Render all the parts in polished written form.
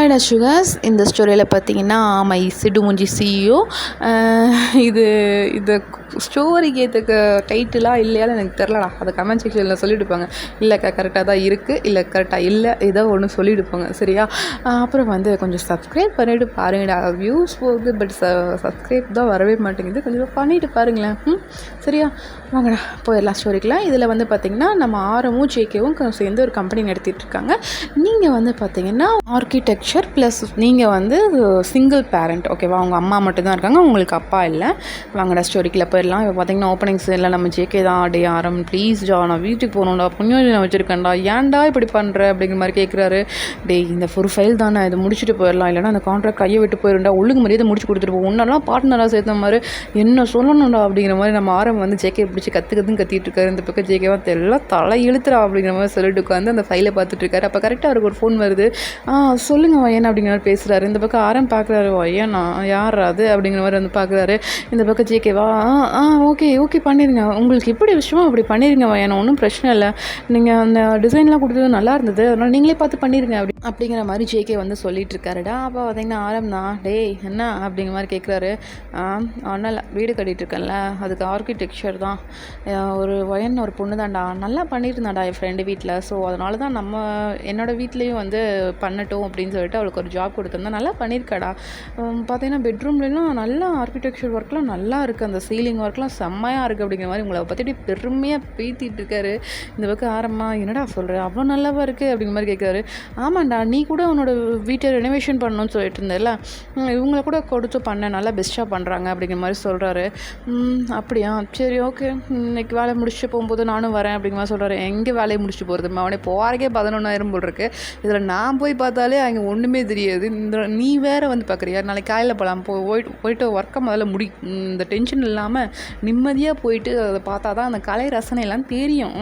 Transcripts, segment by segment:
ஹாய்டா சுகாஸ். இந்த ஸ்டோரியில் பார்த்தீங்கன்னா மை சிடுமுஞ்சி சிஇஓ இது இந்த ஸ்டோரிக்கு ஏற்றுக்க டைட்டிலாக இல்லையான்னு எனக்கு தெரிலடா. அதை கமெண்ட் செக்ஷனில் சொல்லிவிடுப்பாங்க. இல்லைக்கா கரெக்டாக தான் இருக்குது, இல்லை கரெக்டாக இல்லை, ஏதோ ஒன்று சொல்லிவிடுப்பாங்க. சரியா? அப்புறம் கொஞ்சம் சப்ஸ்கிரைப் பண்ணிவிட்டு பாருங்கடா. வியூஸ் போகுது, பட் சப்ஸ்கிரைப் தான் வரவே மாட்டேங்குது. கொஞ்சம் பண்ணிவிட்டு பாருங்களேன். சரியா? வாங்கடா போயிடலாம் ஸ்டோரிக்கலாம். இதில் பார்த்திங்கன்னா நம்ம ஆரமும் ஜேகேவும் சேர்ந்து ஒரு கம்பெனி நடத்திட்டு இருக்காங்க. நீங்கள் பார்த்தீங்கன்னா ஆர்கிடெக்சர் ப்ளஸ் நீங்கள் சிங்கிள் பேரண்ட், ஓகேவா? அவங்க அம்மா மட்டும்தான் இருக்காங்க, உங்களுக்கு அப்பா இல்லை. வாங்கடா ஸ்டோரிக்கில் போயிடலாம். இப்போ பார்த்தீங்கன்னா ஓப்பனிங்ஸ் இல்லை, நம்ம ஜேகே தான். டே ஆரம் ப்ளீஸ்டா, நான் வீட்டுக்கு போகணும்டா, புண்ணியோஜனை வச்சுருக்கேன்டா, ஏன்டா இப்படி பண்ணுற அப்படிங்கிற மாதிரி கேட்குறாரு. டே இந்த ஒரு ஃபைல் தானே, இதை முடிச்சுட்டு போயிடலாம், இல்லைனா அந்த கான்ட்ராக்ட் கையை விட்டு போயிடும்டா, ஒழுங்கு மரியாதை முடிச்சு கொடுத்துட்டு போ, ஒன்றெல்லாம் பார்ட்னராக சேர்த்த மாதிரி என்ன சொல்லணும்டா அப்படிங்கிற மாதிரி நம்ம ஆரம் ஜேகே பிடிச்சி கற்றுக்கிட்டு இருக்காரு. இந்த பக்கம் ஜேகேவா எல்லாம் தலை இழுத்துறா அப்படிங்கிற மாதிரி சொல்லிட்டு உட்காந்து அந்த ஃபைலை பார்த்துட்டு இருக்காரு. அப்போ கரெக்டாக அவருக்கு ஒரு ஃபோன் வருது. சொல்லுங்கள் வயன் அப்படிங்கிற மாதிரி பேசுகிறாரு. இந்த பக்கம் ஆரம் பார்க்குறாரு, வயனா யார் அது அப்படிங்கிற மாதிரி பார்க்குறாரு. இந்த பக்கம் ஜேகேவா ஓகே பண்ணிடுங்க, உங்களுக்கு எப்படி விஷயமோ அப்படி பண்ணிடுங்க வயனா, ஒன்றும் பிரச்சனை இல்லை, நீங்கள் அந்த டிசைன்லாம் கொடுத்தது நல்லா இருந்தது, அதனால் நீங்களே பார்த்து பண்ணிடுங்க அப்படிங்கிற மாதிரி ஜேகே சொல்லிட்டு இருக்காருடா. அப்போ பார்த்தீங்கன்னா ஆரம் தான், டேய் என்ன அப்படிங்கிற மாதிரி கேட்குறாரு. ஒன்றும் இல்லை, வீடு கட்டிகிட்டு இருக்கேன்ல, அதுக்கு ஆர்கிடெக்சர் தான், ஒரு வயன் ஒரு பொண்ணு தான்டா, நல்லா பண்ணியிருந்தாடா என் ஃப்ரெண்டு வீட்டில், ஸோ அதனால தான் என்னோடய வீட்லேயும் பண்ணட்டும் அப்படின்னு சொல்லிட்டு அவளுக்கு ஒரு ஜாப் கொடுத்துருந்தா, நல்லா பண்ணியிருக்காடா. பார்த்தீங்கன்னா பெட்ரூம்லாம் நல்லா ஆர்கிடெக்சர் ஒர்க்லாம் நல்லா இருக்குது, அந்த சீலிங் ஒர்க்லாம் செம்மையாக இருக்குது அப்படிங்கிற மாதிரி உங்களை பற்றி பெருமையாக பேத்திட்டு இருக்காரு. இந்த பக்கம் ஆரம்பமா, என்னடா சொல்கிறேன் அவ்வளோ நல்லாவா இருக்குது அப்படிங்கிற மாதிரி கேட்குறாரு. ஆமாண்டா, நீ கூட உன்னோட வீட்டை ரெனோவேஷன் பண்ணணும்னு சொல்லிட்டு இருந்தேல்ல, இவங்கள கூட கொடுத்து பண்ண நல்லா பெஸ்ட்டாக பண்ணுறாங்க அப்படிங்கிற மாதிரி சொல்கிறாரு. அப்படியா, சரி ஓகே, இன்னைக்கு வேலையை முடிச்சுட்டு போகும்போது நானும் வரேன் அப்படிங்கிற மாதிரி சொல்கிறாரு. எங்கே வேலையை முடிச்சுட்டு போகிறது, அவனே போகிறக்கே 11,000 போல் இருக்கு, இதில் நான் போய் பார்த்தாலே அங்கே ஒன்றுமே தெரியாது, நீ வேறு பார்க்குறியா, நாளைக்கு காலையில் போகலாம், போயிட்டு ஒர்க்கை முதல்ல இந்த டென்ஷன் இல்லாமல் நிம்மதியாக போயிட்டு அதை பார்த்தா தான் அந்த கலை ரசனையெல்லாம் தெரியும்.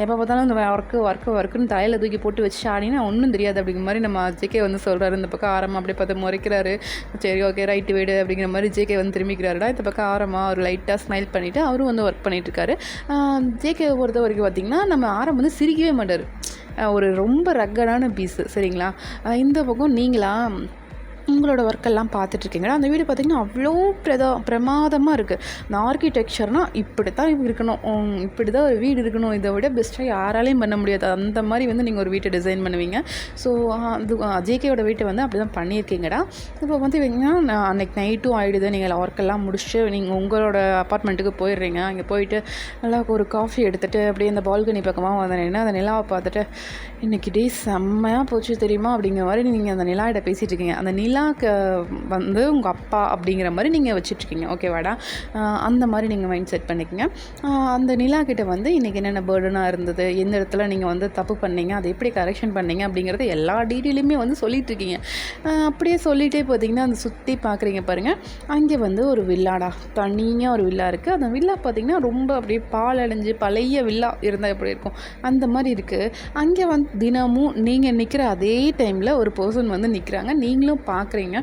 எப்போ பார்த்தாலும் இந்த ஒர்க்குன்னு தலையில் தூக்கி போட்டு வச்சு ஆடினா ஒன்றும் தெரியாது அப்படிங்கிற மாதிரி நம்ம ஜேகே சொல்கிறாரு. இந்த பக்கம் ஆரமா அப்படியே பார்த்து முறைக்கிறாரு. சரி ஓகே ரைட்டு வீடு அப்படிங்கிற மாதிரி ஜேகே திரும்பிக்கிறாருடா. இந்த பக்கம் ஆரமா ஒரு லைட்டாக ஸ்மைல் பண்ணிவிட்டு அவரும் ஒர்க் பண்ணிகிட்ருக்காரு. ஜேகே பொறுத்த வரைக்கும் பார்த்திங்கன்னா நம்ம ஆரம் சிரிக்கவே மாட்டார், ஒரு ரொம்ப ரக்கடான பீஸு. சரிங்களா? இந்த பக்கம் நீங்களா உங்களோட ஒர்க்கெல்லாம் பார்த்துட்ருக்கீங்களா, அந்த வீடு பார்த்திங்கன்னா அவ்வளோ பிரமாதமாக இருக்குது. இந்த ஆர்கிடெக்சர்னால் இப்படி தான் இருக்கணும், இப்படி தான் ஒரு வீடு இருக்கணும், இதை விட பெஸ்ட்டாக யாராலையும் பண்ண முடியாது, அந்த மாதிரி நீங்கள் ஒரு வீட்டை டிசைன் பண்ணுவீங்க. ஸோ அது ஜேகேயோட வீட்டை அப்படி தான் பண்ணியிருக்கீங்கடா. இப்போ அன்றைக்கி நைட்டும் ஆகிடுது, நீங்கள் ஒர்க்கெல்லாம் முடிச்சுட்டு நீங்கள் உங்களோட அப்பார்ட்மெண்ட்டுக்கு போயிடுறீங்க. அங்கே போயிட்டு நல்லா ஒரு காஃபி எடுத்துகிட்டு அப்படியே அந்த பால்கனி பக்கமாக வந்தேன்னா அந்த நிலாவை பார்த்துட்டு இன்றைக்கி டே செம்மையாக போச்சு தெரியுமா அப்படிங்கிற மாதிரி நீங்கள் அந்த நிலாவிட பேசிகிட்டு இருக்கீங்க. அந்த நிலாவுக்கு உங்கள் அப்பா அப்படிங்கிற மாதிரி நீங்கள் வச்சிட்ருக்கீங்க. ஓகேவாடா? அந்த மாதிரி நீங்கள் மைண்ட் செட் பண்ணிக்கங்க. அந்த நிலா கிட்ட இன்றைக்கி என்னென்ன பேர்டனாக இருந்தது, எந்த இடத்துல நீங்கள் தப்பு பண்ணீங்க, அதை எப்படி கரெக்ஷன் பண்ணீங்க அப்படிங்கிறது எல்லா டீட்டெயிலுமே சொல்லிகிட்ருக்கீங்க. அப்படியே சொல்லிகிட்டே பார்த்தீங்கன்னா அந்த சுற்றி பார்க்குறீங்க பாருங்கள், அங்கே ஒரு வில்லாடா, தனியாக ஒரு வில்லா இருக்குது. அந்த வில்லா பார்த்திங்கன்னா ரொம்ப அப்படியே பால் அடைஞ்சு பழைய வில்லா இருந்தால் எப்படி இருக்கும் அந்த மாதிரி இருக்குது. அங்கே தினமும் நீங்கள் நிற்கிற அதே டைமில் ஒரு பர்சன் நிற்கிறாங்க, நீங்களும் பார்க்குறீங்க.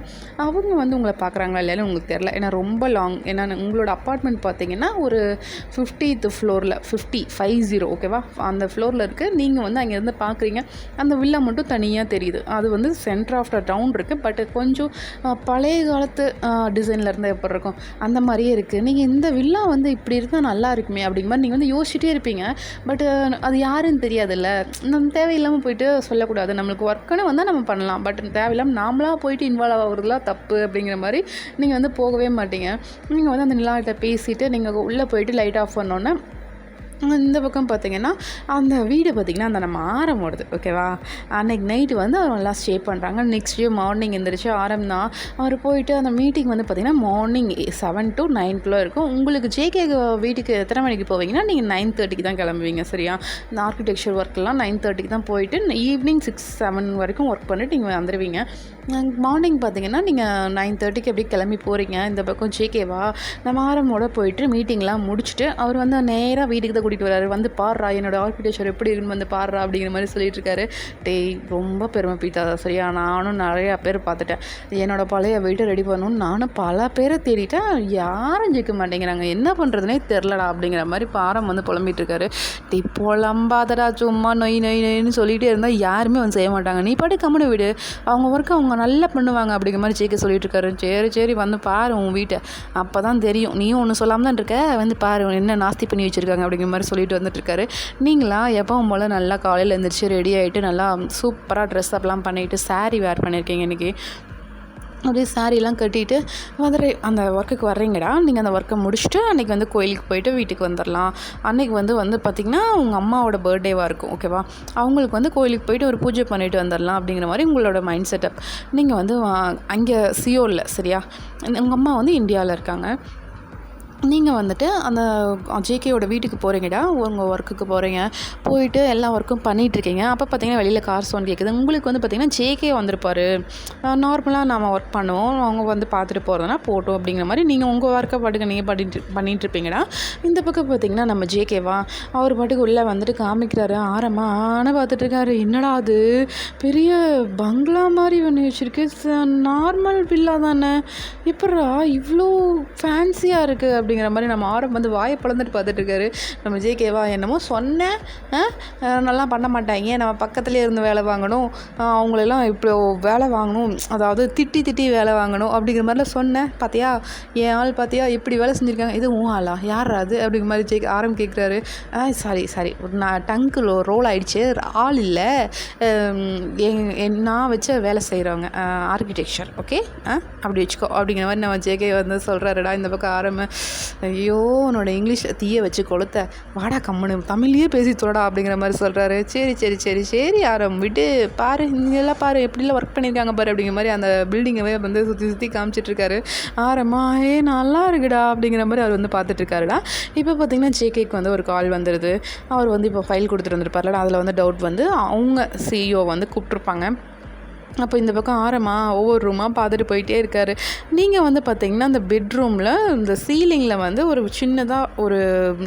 அவங்க உங்களை பார்க்குறாங்களா இல்லைன்னு உங்களுக்கு தெரில, ஏன்னா ரொம்ப லாங். ஏன்னா உங்களோட அப்பார்ட்மெண்ட் பார்த்தீங்கன்னா ஒரு 50th ஃப்ளோரில் 50 ஓகேவா, அந்த ஃப்ளோரில் இருக்குது. நீங்கள் அங்கேருந்து பார்க்குறீங்க, அந்த வில்லா மட்டும் தனியாக தெரியுது. அது சென்டர் ஆஃப் த டவுன் இருக்குது, பட் கொஞ்சம் பழைய காலத்து டிசைனில் இருந்தால் எப்படி இருக்கும் அந்த மாதிரியே இருக்குது. நீங்கள் இந்த வில்லா இப்படி இருந்தால் நல்லா இருக்குமே அப்படிங்கிற மாதிரி நீங்கள் யோசிச்சுட்டே இருப்பீங்க. பட் அது யாருன்னு தெரியாதுல்ல, நம்ம தேவையில்லாமல் போயிட்டு சொல்லக்கூடாது. நம்மளுக்கு ஒர்க்குன்னு நம்ம பண்ணலாம், பட் தேவையில்லாமல் நாமளாக போயிட்டு இன்வால்வ் ஆகுறதுலாம் தப்பு அப்படிங்கிற மாதிரி நீங்கள் போகவே மாட்டீங்க. நீங்கள் அந்த நிலாட்ட பேசிவிட்டு நீங்கள் உள்ளே போயிட்டு லைட் ஆஃப் பண்ணோன்னே இந்த பக்கம் பார்த்திங்கன்னா அந்த வீடு பார்த்திங்கன்னா அந்த நம்ம ஆரம் ஓடுது. ஓகேவா? அன்றைக்கி நைட்டு அவர் நல்லா ஸ்டே பண்ணுறாங்க. நெக்ஸ்ட் டே மார்னிங் எந்திரிச்சு ஆரம் தான் அவர் போயிட்டு அந்த மீட்டிங் பார்த்திங்கன்னா மார்னிங் 7 to 9 இருக்கும். உங்களுக்கு ஜேகே வீட்டுக்கு எத்தனை மணிக்கு போவீங்கன்னா நீங்கள் 9:30 தான் கிளம்புவீங்க. சரியா? இந்த ஆர்கிடெக்சர் ஒர்க்கெல்லாம் 9:30 தான் போயிட்டு ஈவினிங் 6-7 வரைக்கும் ஒர்க் பண்ணிவிட்டு நீங்கள் வந்துடுவீங்க. மார்னிங் பார்த்திங்கன்னா நீங்கள் 9:30 அப்படியே கிளம்பி போகிறீங்க. இந்த பக்கம் ஜேகேவா நம்ம ஆரமோட போயிட்டு மீட்டிங்லாம் முடிச்சுட்டு அவர் நேராக வீட்டுக்கு தான் கூட்டிகிட்டு வராரு, வந்து பாடுறா என்னோடய ஆர்கிடெக்சர் எப்படி இருக்குன்னு வந்து பாடுறா அப்படிங்கிற மாதிரி சொல்லிட்டு இருக்காரு. டேய் ரொம்ப பெருமை பீத்தாத சரியா, நானும் நிறையா பேர் பார்த்துட்டேன், என்னோடய பழைய வீட்டை ரெடி பண்ணணும்னு நானும் பல பேரை தேடிட்டேன், யாரும் ஜெயிக்க மாட்டேங்கிறாங்க, என்ன பண்ணுறதுனே தெரிலடா அப்படிங்கிற மாதிரி ஆரம் வந்து புலம்பிட்டு இருக்காரு. டே புலம்பாதடா, சும்மா நொய் நொய் நொய்னு சொல்லிகிட்டே இருந்தால் யாருமே வந்து செய்ய மாட்டாங்க, நீ பாட்டு கம்முனு விடு, அவங்க ஒர்க்கு அவங்க நல்லா பண்ணுவாங்க அப்படிங்கிற மாதிரி ஜெயிக்க சொல்லிட்டு இருக்காரு. சரி சரி வந்து பாரு உன் வீட்டை, அப்போ தான் தெரியும், நீயும் ஒன்று சொல்லாமல் தான் இருக்க, வந்து பாரு என்ன நாஸ்தி பண்ணி வச்சுருக்காங்க அப்படிங்கிற மாதிரி சொல்லிட்டு வந்துட்டு இருக்காரு. நீங்களா எப்பவும் போல் நல்லா காலையில் எழுந்திரிச்சு ரெடி ஆகிட்டு நல்லா சூப்பராக ட்ரெஸ் அப்லாம் பண்ணிவிட்டு சாரீ வேர் பண்ணியிருக்கீங்க இன்றைக்கி, அப்படியே சாரீலாம் கட்டிட்டு மதுரை அந்த ஒர்க்குக்கு வர்றீங்கடா. நீங்கள் அந்த ஒர்க்கை முடிச்சுட்டு அன்றைக்கி வந்து கோயிலுக்கு போயிட்டு வீட்டுக்கு வந்துடலாம். அன்றைக்கி வந்து பார்த்திங்கன்னா உங்கள் அம்மாவோட பர்த்டேவாக இருக்கும், ஓகேவா, அவங்களுக்கு வந்து கோயிலுக்கு போயிட்டு ஒரு பூஜை பண்ணிட்டு வந்துடலாம் அப்படிங்கிற மாதிரி உங்களோட மைண்ட் செட்டப். நீங்கள் வந்து அங்கே சியோலில் சரியா, உங்கள் அம்மா வந்து இந்தியாவில் இருக்காங்க, நீங்கள் வந்துட்டு அந்த ஜேகேயோட வீட்டுக்கு போகிறீங்கடா, உங்கள் ஒர்க்குக்கு போகிறீங்க, போயிட்டு எல்லா ஒர்க்கும் பண்ணிகிட்ருக்கீங்க. அப்போ பார்த்தீங்கன்னா வெளியில் கார் சவுண்ட் கேட்குது. உங்களுக்கு வந்து பார்த்திங்கன்னா ஜேகே வந்திருப்பார், நார்மலாக நம்ம ஒர்க் பண்ணுவோம், அவங்க வந்து பார்த்துட்டு போகிறதுனா போட்டோம் அப்படிங்கிற மாதிரி நீங்கள் உங்கள் ஒர்க்கை பாட்டுக்கு நீங்கள் பண்ணிகிட்ருப்பீங்கடா. இந்த பக்கம் பார்த்திங்கன்னா நம்ம ஜேகேவா அவர் பாட்டுக்கு உள்ளே வந்துட்டு காமிக்கிறாரு, ஆரமான பார்த்துட்ருக்காரு. என்னடா அது பெரிய பங்களா மாதிரி பண்ணி வச்சுருக்கு, நார்மல் வில்லா தானே, எப்படா இவ்வளோ ஃபேன்சியாக இருக்குது அப்படிங்கிற மாதிரி நம்ம ஆரம் வந்து வாயை பிளந்துட்டு பார்த்துட்ருக்காரு. நம்ம ஜேகேவா என்னமோ சொன்னேன், நல்லா பண்ண மாட்டாங்க, நம்ம பக்கத்துலேயே இருந்து வேலை வாங்கணும், அவங்களெல்லாம் இப்போ வேலை வாங்கணும், அதாவது திட்டி திட்டி வேலை வாங்கணும் அப்படிங்கிற மாதிரிலாம் சொன்னேன், பார்த்தியா என் ஆள் பார்த்தியா எப்படி வேலை செஞ்சுருக்காங்க, இது உன் ஆளா யார் அது அப்படிங்கிற மாதிரி ஆரம் கேட்குறாரு. சாரி நான் டங்கு ரோல் ஆகிடுச்சு, ஆள் இல்லை, நான் வச்ச வேலை செய்கிறவங்க ஆர்கிடெக்சர், ஓகே அப்படி வச்சுக்கோ அப்படிங்கிற மாதிரி நம்ம ஜேகே வந்து சொல்கிறாருடா. இந்த பக்கம் ஆரம்பி ஐயோ உன்னோட இங்கிலீஷ் தீயை வச்சு கொளுத்த, வாடா கம்முனு தமிழ்லேயே பேசி தோடா அப்படிங்கிற மாதிரி சொல்கிறாரு. சரி சரி சரி சரி ஆரம் விட்டு பாரு, இங்கெல்லாம் பாரு எப்படிலாம் ஒர்க் பண்ணியிருக்காங்க பாரு அப்படிங்கிற மாதிரி அந்த பில்டிங்கவே வந்து சுற்றி காமிச்சிட்ருக்காரு. ஆரமா நல்லா இருக்குடா அப்படிங்கிற மாதிரி அவர் வந்து பார்த்துட்ருக்காருடா. இப்போ பார்த்திங்கன்னா ஜேகேக்கு வந்து ஒரு கால் வந்துடுது. அவர் வந்து இப்போ ஃபைல் கொடுத்துட்டு வந்துருப்பார்லடா, அதில் வந்து டவுட் வந்து அவங்க சிஇஓ வந்து கூப்பிட்ருப்பாங்க. அப்போ இந்த பக்கம் ஆரமா ஒவ்வொரு ரூமாக பார்த்துட்டு போயிட்டே இருக்காரு. நீங்கள் வந்து பார்த்திங்கன்னா அந்த பெட்ரூமில் இந்த சீலிங்கில் வந்து ஒரு சின்னதாக ஒரு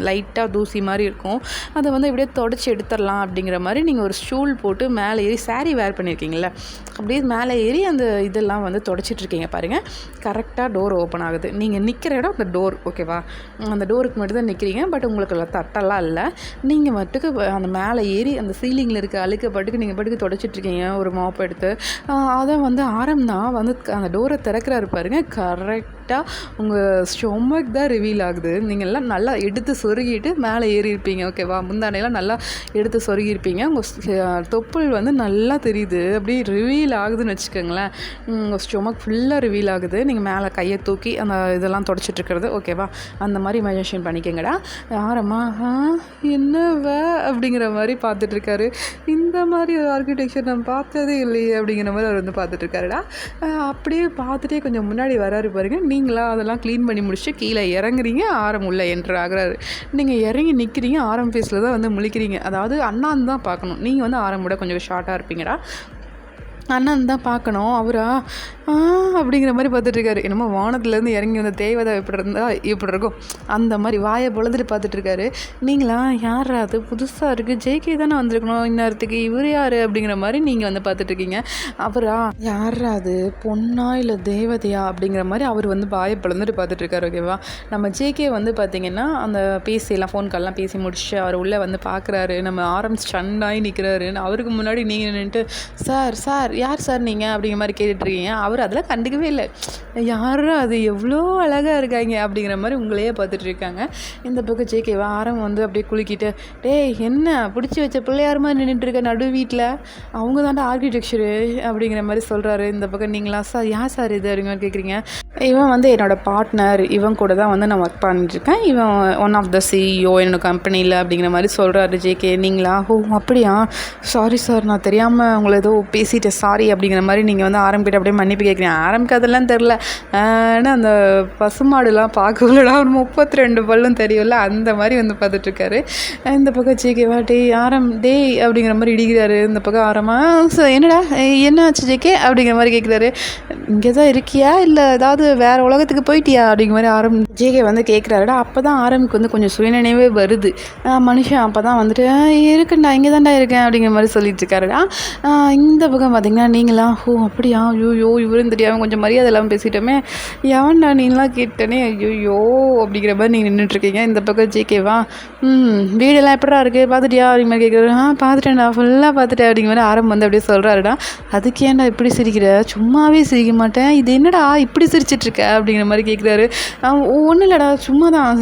லைட்டாக தூசி மாதிரி இருக்கும், அதை வந்து இப்படியே தொடச்சி எடுத்துடலாம் அப்படிங்கிற மாதிரி நீங்கள் ஒரு ஸ்டூல் போட்டு மேலே ஏறி சாரீ வேர் பண்ணியிருக்கீங்கள, அப்படியே மேலே ஏறி அந்த இதெல்லாம் வந்து தொடச்சிட்ருக்கீங்க பாருங்கள். கரெக்டாக டோர் ஓப்பன் ஆகுது, நீங்கள் நிற்கிற இடம் அந்த டோர், ஓகேவா, அந்த டோருக்கு மட்டும் தான் நிற்கிறீங்க, பட் உங்களுக்கு தட்டெல்லாம் இல்லை, நீங்கள் மட்டுக்கு அந்த மேலே ஏறி அந்த சீலிங்கில் இருக்க அழுக்க பாட்டுக்கு நீங்கள் பாட்டுக்கு தொடச்சிட்ருக்கீங்க ஒரு மாப் எடுத்து. அதை வந்து ஆரம் தான் வந்து அந்த டோரை திறக்கிறாரு பாருங்க, கரெக்டாக உங்கள் ஸ்டொமக் தான் ரிவீல் ஆகுது. நீங்கள்லாம் நல்லா எடுத்து சொருகிட்டு மேலே ஏறி இருப்பீங்க, ஓகேவா, முந்தானையெல்லாம் நல்லா எடுத்து சொருகியிருப்பீங்க, உங்கள் தொப்புள் வந்து நல்லா தெரியுது, அப்படி ரிவீல் ஆகுதுன்னு வச்சுக்கோங்களேன். உங்கள் ஸ்டொமக் ஃபுல்லாக ரிவீல் ஆகுது, நீங்கள் மேலே கையை தூக்கி அந்த இதெல்லாம் தொடச்சிட்ருக்கிறது, ஓகேவா, அந்த மாதிரி இமேஜினேஷன் பண்ணிக்கோங்கடா. ஆரமா என்னவ அப்படிங்கிற மாதிரி பார்த்துட்ருக்காரு. இந்த மாதிரி ஒரு ஆர்கிடெக்சர் நம்ம பார்த்ததே இல்லையே அப்படிங்கிற மாதிரி அவர் வந்து பார்த்துட்ருக்காருடா. அப்படியே பார்த்துட்டே கொஞ்சம் முன்னாடி வராரு பாருங்க. நீங்களா அதெல்லாம் க்ளீன் பண்ணி முடிச்சுட்டு கீழே இறங்குறீங்க, ஆரம் உள்ள என்ட்ரு ஆகுறாரு. நீங்கள் இறங்கி நிற்கிறீங்க, ஆரம் ஃபேஸில் தான் வந்து முழிக்கிறீங்க, அதாவது அண்ணாந்து தான் பார்க்கணும், நீங்கள் வந்து ஆரம் விட கொஞ்சம் ஷார்ட்டாக இருப்பீங்கடா, அண்ணன் தான் பார்க்கணும். அவரா அப்படிங்கிற மாதிரி பார்த்துட்ருக்காரு. என்னமோ வானத்துலேருந்து இறங்கி வந்த தேவதை எப்படி இருந்தால் இப்படி இருக்கும் அந்த மாதிரி வாயை பொழுதுட்டு பார்த்துட்ருக்காரு. நீங்களா யார் அது புதுசாக இருக்குது, ஜேகே தானே வந்திருக்கணும் இந்நேரத்துக்கு, இவர் யார் அப்படிங்கிற மாதிரி நீங்கள் வந்து பார்த்துட்ருக்கீங்க. அவரா யார் அது பொண்ணா இல்லை தேவதையா அப்படிங்கிற மாதிரி அவர் வந்து வாயை பொழுதுட்டு பார்த்துட்ருக்காரு, ஓகேவா. நம்ம ஜேகே வந்து பார்த்திங்கன்னா அந்த பேசியெல்லாம் ஃபோன் கால்லாம் பேசி முடிச்சு அவர் உள்ளே வந்து பார்க்குறாரு. நம்ம ஸ்டன்னாகி நிற்கிறாரு. அவருக்கு முன்னாடி நீங்கள் நின்றுட்டு சார் யார் சார் நீங்கள் அப்படிங்கிற மாதிரி கேட்டுட்ருக்கீங்க. அவர் அதெல்லாம் கண்டுக்கவே இல்லை, யாரும் அது எவ்வளோ அழகாக இருக்காங்க அப்படிங்கிற மாதிரி உங்களையே பார்த்துட்ருக்காங்க. இந்த பக்கம் ஜேகேவா ஆரம் வந்து அப்படியே குலுக்கிட்டு, டேய் என்ன பிடிச்சி வச்ச பிள்ளையார் மாதிரி நின்றுட்டுருக்க நடு வீட்டில், அவங்க தாண்டா ஆர்கிடெக்சரு அப்படிங்கிற மாதிரி சொல்கிறாரு. இந்த பக்கம் நீங்களா சார் யார் சார் இது அப்படிங்கிற மாதிரி கேட்குறீங்க. இவன் வந்து என்னோடய பார்ட்னர், இவன் கூட தான் வந்து நான் ஒர்க் பண்ணிட்டுருக்கேன், இவன் ஒன் ஆஃப் த சிஇஓ என்னோடய கம்பெனியில் அப்படிங்கிற மாதிரி சொல்கிறாரு ஜேகே. நீங்களா அப்படியா, சாரி சார் நான் தெரியாமல் உங்களை ஏதோ பேசிட்டேன் சாரி அப்படிங்கிற மாதிரி நீங்கள் வந்து ஆரம்பிக்கிட்ட அப்படியே மன்னிப்பு கேட்குறீங்க. ஆரம்பிக்க அதெல்லாம் தெரில, ஆனால் அந்த பசுமாடுலாம் பார்க்கலடா ஒரு 32 பல்லும் தெரியும்ல அந்த மாதிரி வந்து பார்த்துட்ருக்காரு. இந்த பக்கம் ஜேகேவா டேய் அப்படிங்கிற மாதிரி இடிக்கிறாரு. இந்த பக்கம் ஆரமா என்னடா என்ன ஆச்சு ஜேகே அப்படிங்கிற மாதிரி கேட்குறாரு. இங்கே தான் இருக்கியா இல்லை ஏதாவது ஏதாவது வேறு உலகத்துக்கு போயிட்டியா அப்படிங்கிற மாதிரி ஜேகே வந்து கேட்குறாருடா. அப்போ தான் ஆரம்புக்கு வந்து கொஞ்சம் சுயநினைவே வருது. மனுஷன் அப்போ தான் வந்துட்டு இருக்குண்டா இங்கே தான்டா இருக்கேன் அப்படிங்கிற மாதிரி சொல்லிட்டு இருக்காருடா. இந்த பக்கம் பார்த்தீங்கன்னா நீங்களாம் அப்படியா ஐயோ இவரும் தெரியாமல் கொஞ்சம் மரியாதை இல்லாமல் பேசிட்டோமே, எவன்டா நீங்களாம் கேட்டனே ஐயோ அப்படிங்கிற மாதிரி நீங்கள் நின்றுட்டுருக்கீங்க. இந்த பக்கம் ஜேகேவா வீடெல்லாம் எப்படா இருக்குது பார்த்துட்டியா அப்படிங்கிற மாதிரி கேட்குறாரு. பார்த்துட்டேன்டா ஃபுல்லாக பார்த்துட்டேன் அப்படிங்கிற மாதிரி ஆரம்பம் வந்து அப்படியே சொல்கிறாருடா. அதுக்கு ஏன்டா இப்படி சிரிக்கிற, சும்மாவே சிரிக்க மாட்டேன், இது என்னடா இப்படி சிரிச்சிட்ருக்க அப்படிங்கிற மாதிரி கேட்குறாரு. ஒன்றும் இல்லைடா சும்மா தான்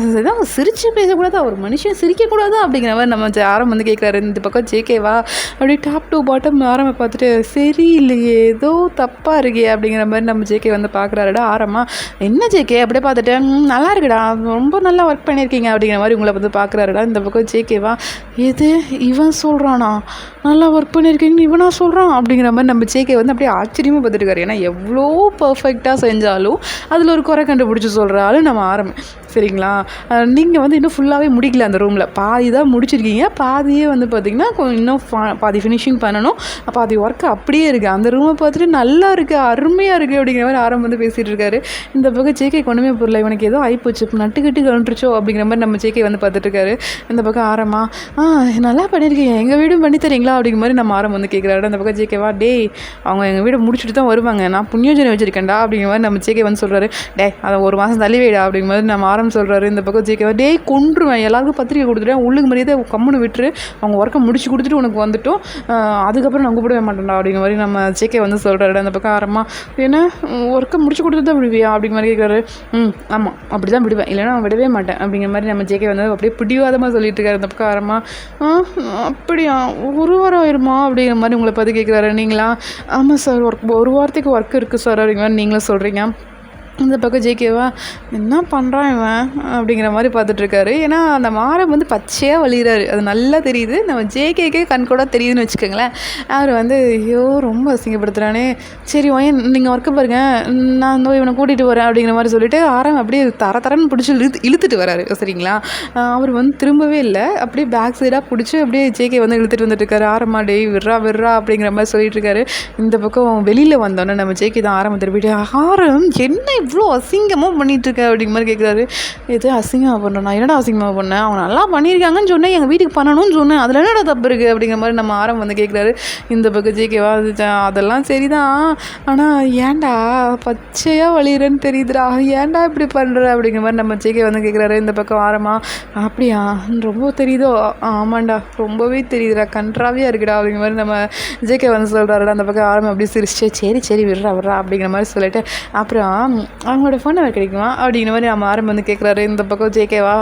சிரித்து பேசக்கூடாது, ஒரு மனுஷன் சிரிக்கக்கூடாது அப்படிங்கிற மாதிரி நம்ம ஆரம்பம் வந்து கேட்குறாரு. இந்த பக்கம் ஜேகேவா அப்படியே டாப் டு பாட்டம் ஆரம்பை பார்த்துட்டு சரி இல்லையே ஏதோ தப்பாக இருக்கே அப்படிங்கிற மாதிரி நம்ம ஜேகே வந்து பார்க்குறாருடா. ஆரம்பா என்ன ஜேகே அப்படியே பார்த்துட்டு நல்லா இருக்குடா ரொம்ப நல்லா ஒர்க் பண்ணியிருக்கீங்க அப்படிங்கிற மாதிரி உங்களை வந்து பார்க்குறாருடா. இந்த பக்கம் ஜேகேவா எது இவன் சொல்கிறானா நல்லா ஒர்க் பண்ணியிருக்கீங்கன்னு இவனா சொல்கிறான் அப்படிங்கிற மாதிரி நம்ம ஜேகே வந்து அப்படியே ஆச்சரியமாக பார்த்துட்டு இருக்காரு. ஏன்னா எவ்வளோ பர்ஃபெக்டாக செஞ்சாலும் அதில் ஒரு குறை கண்டுபிடிச்சி சொல்கிறாரு நம்ம ஆரம்பம். சரிங்களா, நீங்கள் வந்து இன்னும் ஃபுல்லாகவே முடிக்கல அந்த ரூமில், பாதி தான் முடிச்சிருக்கீங்க, பாதியே வந்து பார்த்திங்கன்னா இன்னும் பாதி ஃபினிஷிங் பண்ணணும், பாதி ஒர்க்கு அப்படியே இருக்குது. அந்த ரூமை பார்த்துட்டு நல்லா இருக்குது அருமையாக இருக்குது அப்படிங்கிற மாதிரி ஆரம்பம் வந்து பேசிகிட்டு இருக்காரு. இந்த பக்கம் ஜேகே ஒன்றுமே புரியல, இவனுக்கு ஏதோ ஆகிப்போச்சு நட்டுக்கிட்டு கண்டுருச்சோ அப்படிங்கிற மாதிரி நம்ம ஜேகே வந்து பார்த்துட்டு இருக்காரு. இந்த பக்கம் ஆரமா நல்லா பண்ணியிருக்கீங்க எங்கள் வீடும் பண்ணி தரீங்களா அப்படிங்கிற மாதிரி நம்ம ஆரம்பம் வந்து கேட்குறாரு. அந்த பக்கம் ஜேகேவா டேய் அவங்க எங்கள் வீடு முடிச்சுட்டு தான் வருவாங்க, நான் புண்ணியோஜனை வச்சுருக்கேன்டா அப்படிங்கிற மாதிரி நம்ம ஜேகே வந்து சொல்கிறாரு. டே அதை ஒரு மாதம் தள்ளி வைடா அப்படிங்கிற மாதிரி நம்ம சொல்கிறாரு. இந்த பக்கம் ஜேகேவா டேய் கொன்றுவேன் எல்லாருக்கும் பத்திரிக்கை கொடுத்துட்டேன், உள்ளுக்கு மரியாதை கம்முன்னு விட்டுரு, அவங்க ஒர்க்கை முடிச்சு கொடுத்துட்டு உனக்கு வந்துட்டோம், அதுக்கப்புறம் நான் கூப்பிடவே மாட்டேன்டா அப்படிங்கிற மாதிரி நம்ம ஜேகே வந்து சொல்கிறாரு. அந்த பக்கம் ஆரமா ஏன்னா ஒர்க்கை முடிச்சு கொடுத்துட்டு தான் விடுவியா அப்படிங்கிற மாதிரி கேட்குறாரு. ஆமாம் அப்படி தான் விடுவேன், இல்லைன்னா நான் விடவே மாட்டேன் அப்படிங்கிற மாதிரி நம்ம ஜேகே வந்து அப்படியே பிடிவாதமாக சொல்லிட்டு இருக்காரு. அந்த பக்கம் ஆரமா அப்படியா ஒரு வாரம் ஆயிருமா அப்படிங்கிற மாதிரி உங்களை பார்த்து கேட்குறாரு. நீங்களா ஆமாம் சார் ஒரு வாரத்துக்கு ஒர்க் இருக்குது சார் அப்படிங்கிற மாதிரி நீங்களும் சொல்கிறீங்க. இந்த பக்கம் ஜேகேவா என்ன பண்ணுறான் இவன் அப்படிங்கிற மாதிரி பார்த்துட்ருக்காரு. ஏன்னா அந்த மாரம் வந்து பச்சையாக வலிகிறாரு, அது நல்லா தெரியுது, நம்ம ஜேகேக்கே கண் கூட தெரியுதுன்னு வச்சுக்கோங்களேன். அவர் வந்து ஐயோ ரொம்ப அசிங்கப்படுத்துகிறானே, சரி நீங்கள் ஒர்க்கு பாருங்கள் நான் வந்து இவனை கூட்டிகிட்டு வரேன் அப்படிங்கிற மாதிரி சொல்லிவிட்டு அப்படியே தரன்னு பிடிச்சி இழுத்துட்டு வராரு. சரிங்களா, அவர் வந்து திரும்பவே இல்லை, அப்படியே பேக் சைடாக பிடிச்சி அப்படியே ஜேகே வந்து இழுத்துட்டு வந்துட்டுருக்காரு. ஆரமா டேய் விட்றா அப்படிங்கிற மாதிரி சொல்லிட்டு இருக்காரு. இந்த பக்கம் வெளியில் வந்தோன்னே நம்ம ஜேகே தான் ஆரம்பம் திருப்பிட்டு ஆரம் என்ன இவ்வளோ அசிங்கமாக பண்ணிகிட்ருக்க அப்படிங்கிற மாதிரி கேட்குறாரு. எது அசிங்கமாக பண்ணுறேன், நான் என்னடா அசிங்கமாக பண்ணேன், அவங்க நல்லா பண்ணியிருக்காங்கன்னு சொன்னேன், எங்கள் வீட்டுக்கு பண்ணணும்னு சொன்னேன், அதில் என்னடா தப்பு இருக்குது அப்படிங்கிற மாதிரி நம்ம ஆரம்பம் வந்து கேட்குறாரு. இந்த பக்கம் ஜேகேவா அதெல்லாம் சரிதான், ஆனால் ஏன்டா பச்சையாக வலிகிறேன்னு தெரியுதுடா, ஏன்டா இப்படி பண்ணுற அப்படிங்கிற மாதிரி நம்ம ஜேகே வந்து கேட்குறாரு. இந்த பக்கம் ஆரமா அப்படியா ரொம்ப தெரியுதோ, ஆமாண்டா ரொம்பவே தெரியுதுடா கன்றாவியாக இருக்குடா அப்படிங்கிற மாதிரி நம்ம ஜேகே வந்து சொல்கிறாருடா. அந்த பக்கம் ஆரம்பம் அப்படி சிரிச்சு சரி விட்றா அப்படிங்கிற மாதிரி சொல்லிட்டு அப்புறம் அவங்களோட ஃபோன் அவர் கிடைக்குமா அப்படிங்கிற மாதிரி நம்ம ஆரம்பம் வந்து கேட்குறாரு. இந்த பக்கம் ஜேகேவா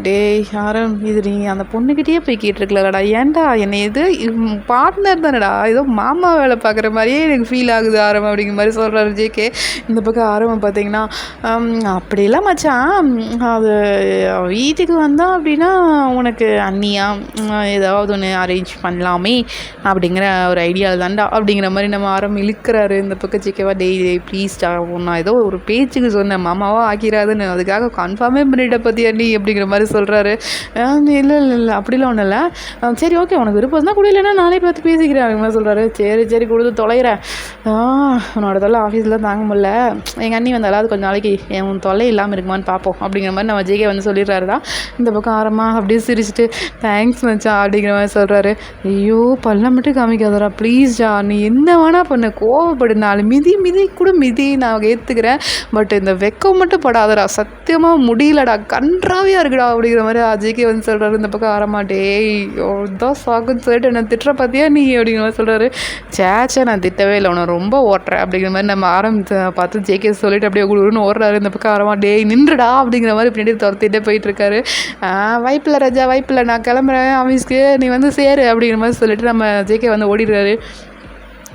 டேய் ஆரம் இது நீ அந்த பொண்ணுக்கிட்டே போய் கேட்டிருக்கலடா, ஏன்டா என்னை எது பார்ட்னர் தானடா, ஏதோ மாமா வேலை பார்க்குற மாதிரியே எனக்கு ஃபீல் ஆகுது ஆரம் அப்படிங்கிற மாதிரி சொல்கிறாரு ஜேகே. இந்த பக்கம் ஆரம்பம் பார்த்தீங்கன்னா அப்படிலாம் மச்சான் அது வீட்டுக்கு வந்தால் அப்படின்னா உனக்கு அண்ணியா ஏதாவது ஒன்று அரேஞ்ச் பண்ணலாமே அப்படிங்கிற ஒரு ஐடியாவில் தான்டா அப்படிங்கிற மாதிரி நம்ம ஆரம்பம் இழுக்கிறாரு. இந்த பக்கம் ஜேகேவா டேய் ப்ளீஸ்டா நான் ஏதோ ஒரு பேச்சுக்கு சொன்னேன் மாமாவா ஆக்கிறாதுன்னு, அதுக்காக கன்ஃபார்மே பண்ணிட்ட பற்றியா நீ அப்படிங்கிற மாதிரி சொல்கிறாரு. இல்லை அப்படிலாம் ஒன்றும் இல்லை, சரி ஓகே உனக்கு விருப்பம் தான் குடியிலன்னா நானே பார்த்து பேசிக்கிறேன் அப்படிங்கிற மாதிரி சொல்கிறாரு. சரி கொடுத்து தொலைகிறேன், உன்னோட தொல்லை ஆஃபீஸில் தாங்க முடியல, எங்கள் அண்ணி வந்தாலும் கொஞ்சம் நாளைக்கு உன் தொல்லை இல்லாமல் இருக்குமான்னு பார்ப்போம் அப்படிங்கிற மாதிரி நம்ம ஜேகே வந்து சொல்லிடுறாருடா. இந்த பக்கம் ஆரமாக அப்படியே சிரிச்சுட்டு தேங்க்ஸ் மச்சான் அப்படிங்கிற மாதிரி சொல்கிறாரு. ஐயோ பல்ல மட்டும் காமிக்காதரா ப்ளீஸ்டா, நீ என்ன வேணா பண்ண கோவப்படு, நாலு மிதி கூட மிதி நான் ஏற்றுக்கிறேன், பட் இந்த வெக்கம் மட்டும் படாதடா, சத்தியமாக முடியலடா கன்றாவியாக இருக்குடா அப்படிங்கிற மாதிரி அஜய்க்கே வந்து சொல்கிறாரு. இந்த பக்கம் ஆரமாட்டே தான் சாக்குன்னு சொல்லிட்டு என்ன திட்டுற பார்த்தியா நீ அப்படிங்கிற மாதிரி சொல்கிறாரு. சேச்சா நான் திட்டவே இல்லை, உன்னை ரொம்ப ஓட்டுறேன் அப்படிங்கிற மாதிரி நம்ம பார்த்து ஜேகே சொல்லிட்டு அப்படியே குடுன்னு ஓடுறாரு. இந்த பக்கம் ஆரமாட்டே நின்றுடா அப்படிங்கிற மாதிரி பின்னாடி துரத்திட்டே போயிட்டுருக்காரு. வாய்ப்பில்லை ராஜா வாய்ப்பில்லை, நான் கிளம்புறேன் ஆஃபீஸ்க்கு, நீ வந்து சேரு அப்படிங்கிற மாதிரி சொல்லிட்டு நம்ம ஜேகே வந்து ஓடிடுறாரு.